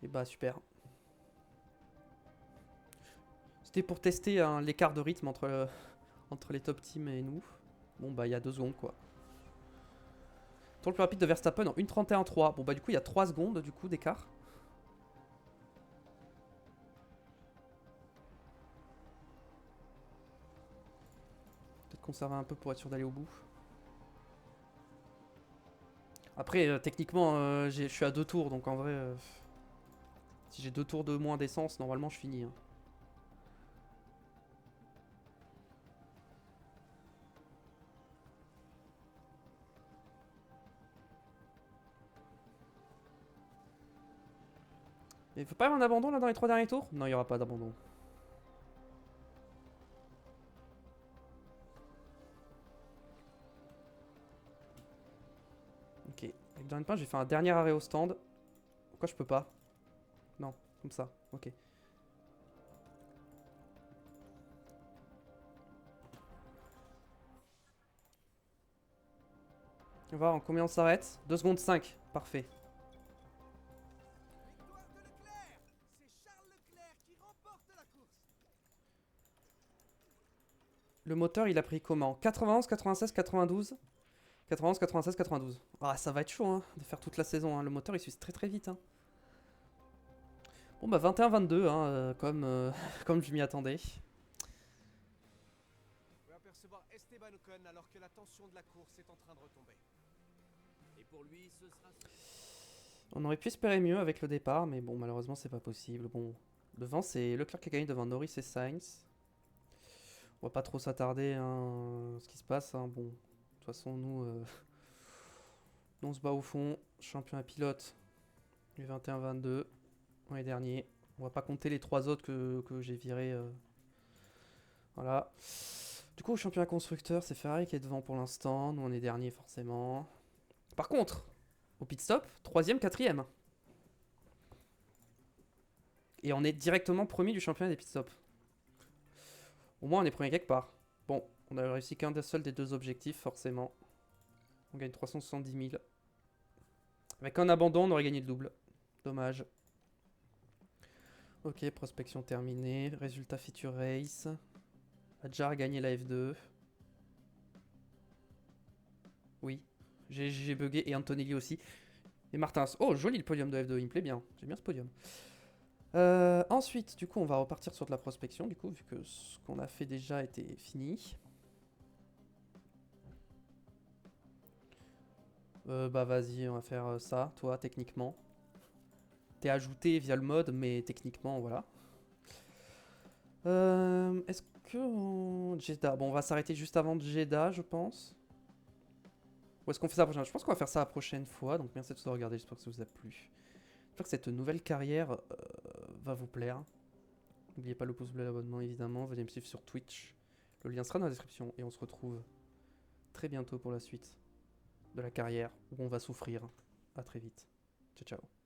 Et bah, super. C'était pour tester hein, l'écart de rythme entre les top teams et nous. Bon, bah, il y a 2 secondes, quoi. Tour le plus rapide de Verstappen en 1:31.3. Bon, bah, du coup, il y a 3 secondes, du coup, d'écart. Peut-être conserver un peu pour être sûr d'aller au bout. Après, techniquement, je suis à 2 tours, donc en vrai... si j'ai 2 tours de moins d'essence, normalement, je finis. Hein. Il faut pas y avoir d'abandon là dans les 3 derniers tours? Non, il n'y aura pas d'abandon. Ok. Avec dernier pain, j'ai fait un dernier arrêt au stand. Pourquoi je peux pas? Non, comme ça. Ok. On va voir en combien on s'arrête. 2 secondes 5. Parfait. Victoire de Leclerc. C'est Charles Leclerc qui remporte la course. Le moteur, il a pris comment? 91, 96, 92 91, 96, 92. Ah, ça va être chaud hein, de faire toute la saison. Hein. Le moteur, il suit très très vite. Hein. Bon, bah 21-22, hein, comme je m'y attendais. On peut apercevoir Esteban Ocon alors que la tension de la course est en train de retomber. Et pour lui, ce sera... On aurait pu espérer mieux avec le départ, mais bon, malheureusement, c'est pas possible. Bon, devant, c'est Leclerc qui a gagné devant Norris et Sainz. On va pas trop s'attarder hein, ce qui se passe. Hein. Bon, de toute façon, nous, on se bat au fond. Champion à pilote du 21-22 l'année dernier. On va pas compter les 3 autres que j'ai virés. Voilà. Du coup, au championnat constructeur, c'est Ferrari qui est devant pour l'instant. Nous, on est dernier forcément. Par contre, au pit stop, 3ème, 4ème. Et on est directement premier du championnat des pit stops. Au moins, on est premier quelque part. Bon, on a réussi qu'un seul des 2 objectifs, forcément. On gagne 370 000. Avec un abandon, on aurait gagné le double. Dommage. Ok, prospection terminée. Résultat feature race. Adjar a gagné la F2. Oui, j'ai bugué et Antonelli aussi. Et Martins. Oh, joli le podium de F2, il me plaît bien. J'aime bien ce podium. Ensuite, du coup, on va repartir sur de la prospection, du coup, vu que ce qu'on a fait déjà était fini. Bah vas-y, on va faire ça, toi, techniquement. T'es ajouté via le mode, mais techniquement, voilà. Est-ce Jeddah. Bon, on va s'arrêter juste avant Jeddah, je pense. Ou est-ce qu'on fait ça la prochaine? Je pense qu'on va faire ça la prochaine fois. Donc merci de tous d'avoir regardé. J'espère que ça vous a plu. J'espère que cette nouvelle carrière va vous plaire. N'oubliez pas le pouce bleu et l'abonnement, évidemment. Venez me suivre sur Twitch. Le lien sera dans la description. Et on se retrouve très bientôt pour la suite de la carrière où on va souffrir. À très vite. Ciao, ciao.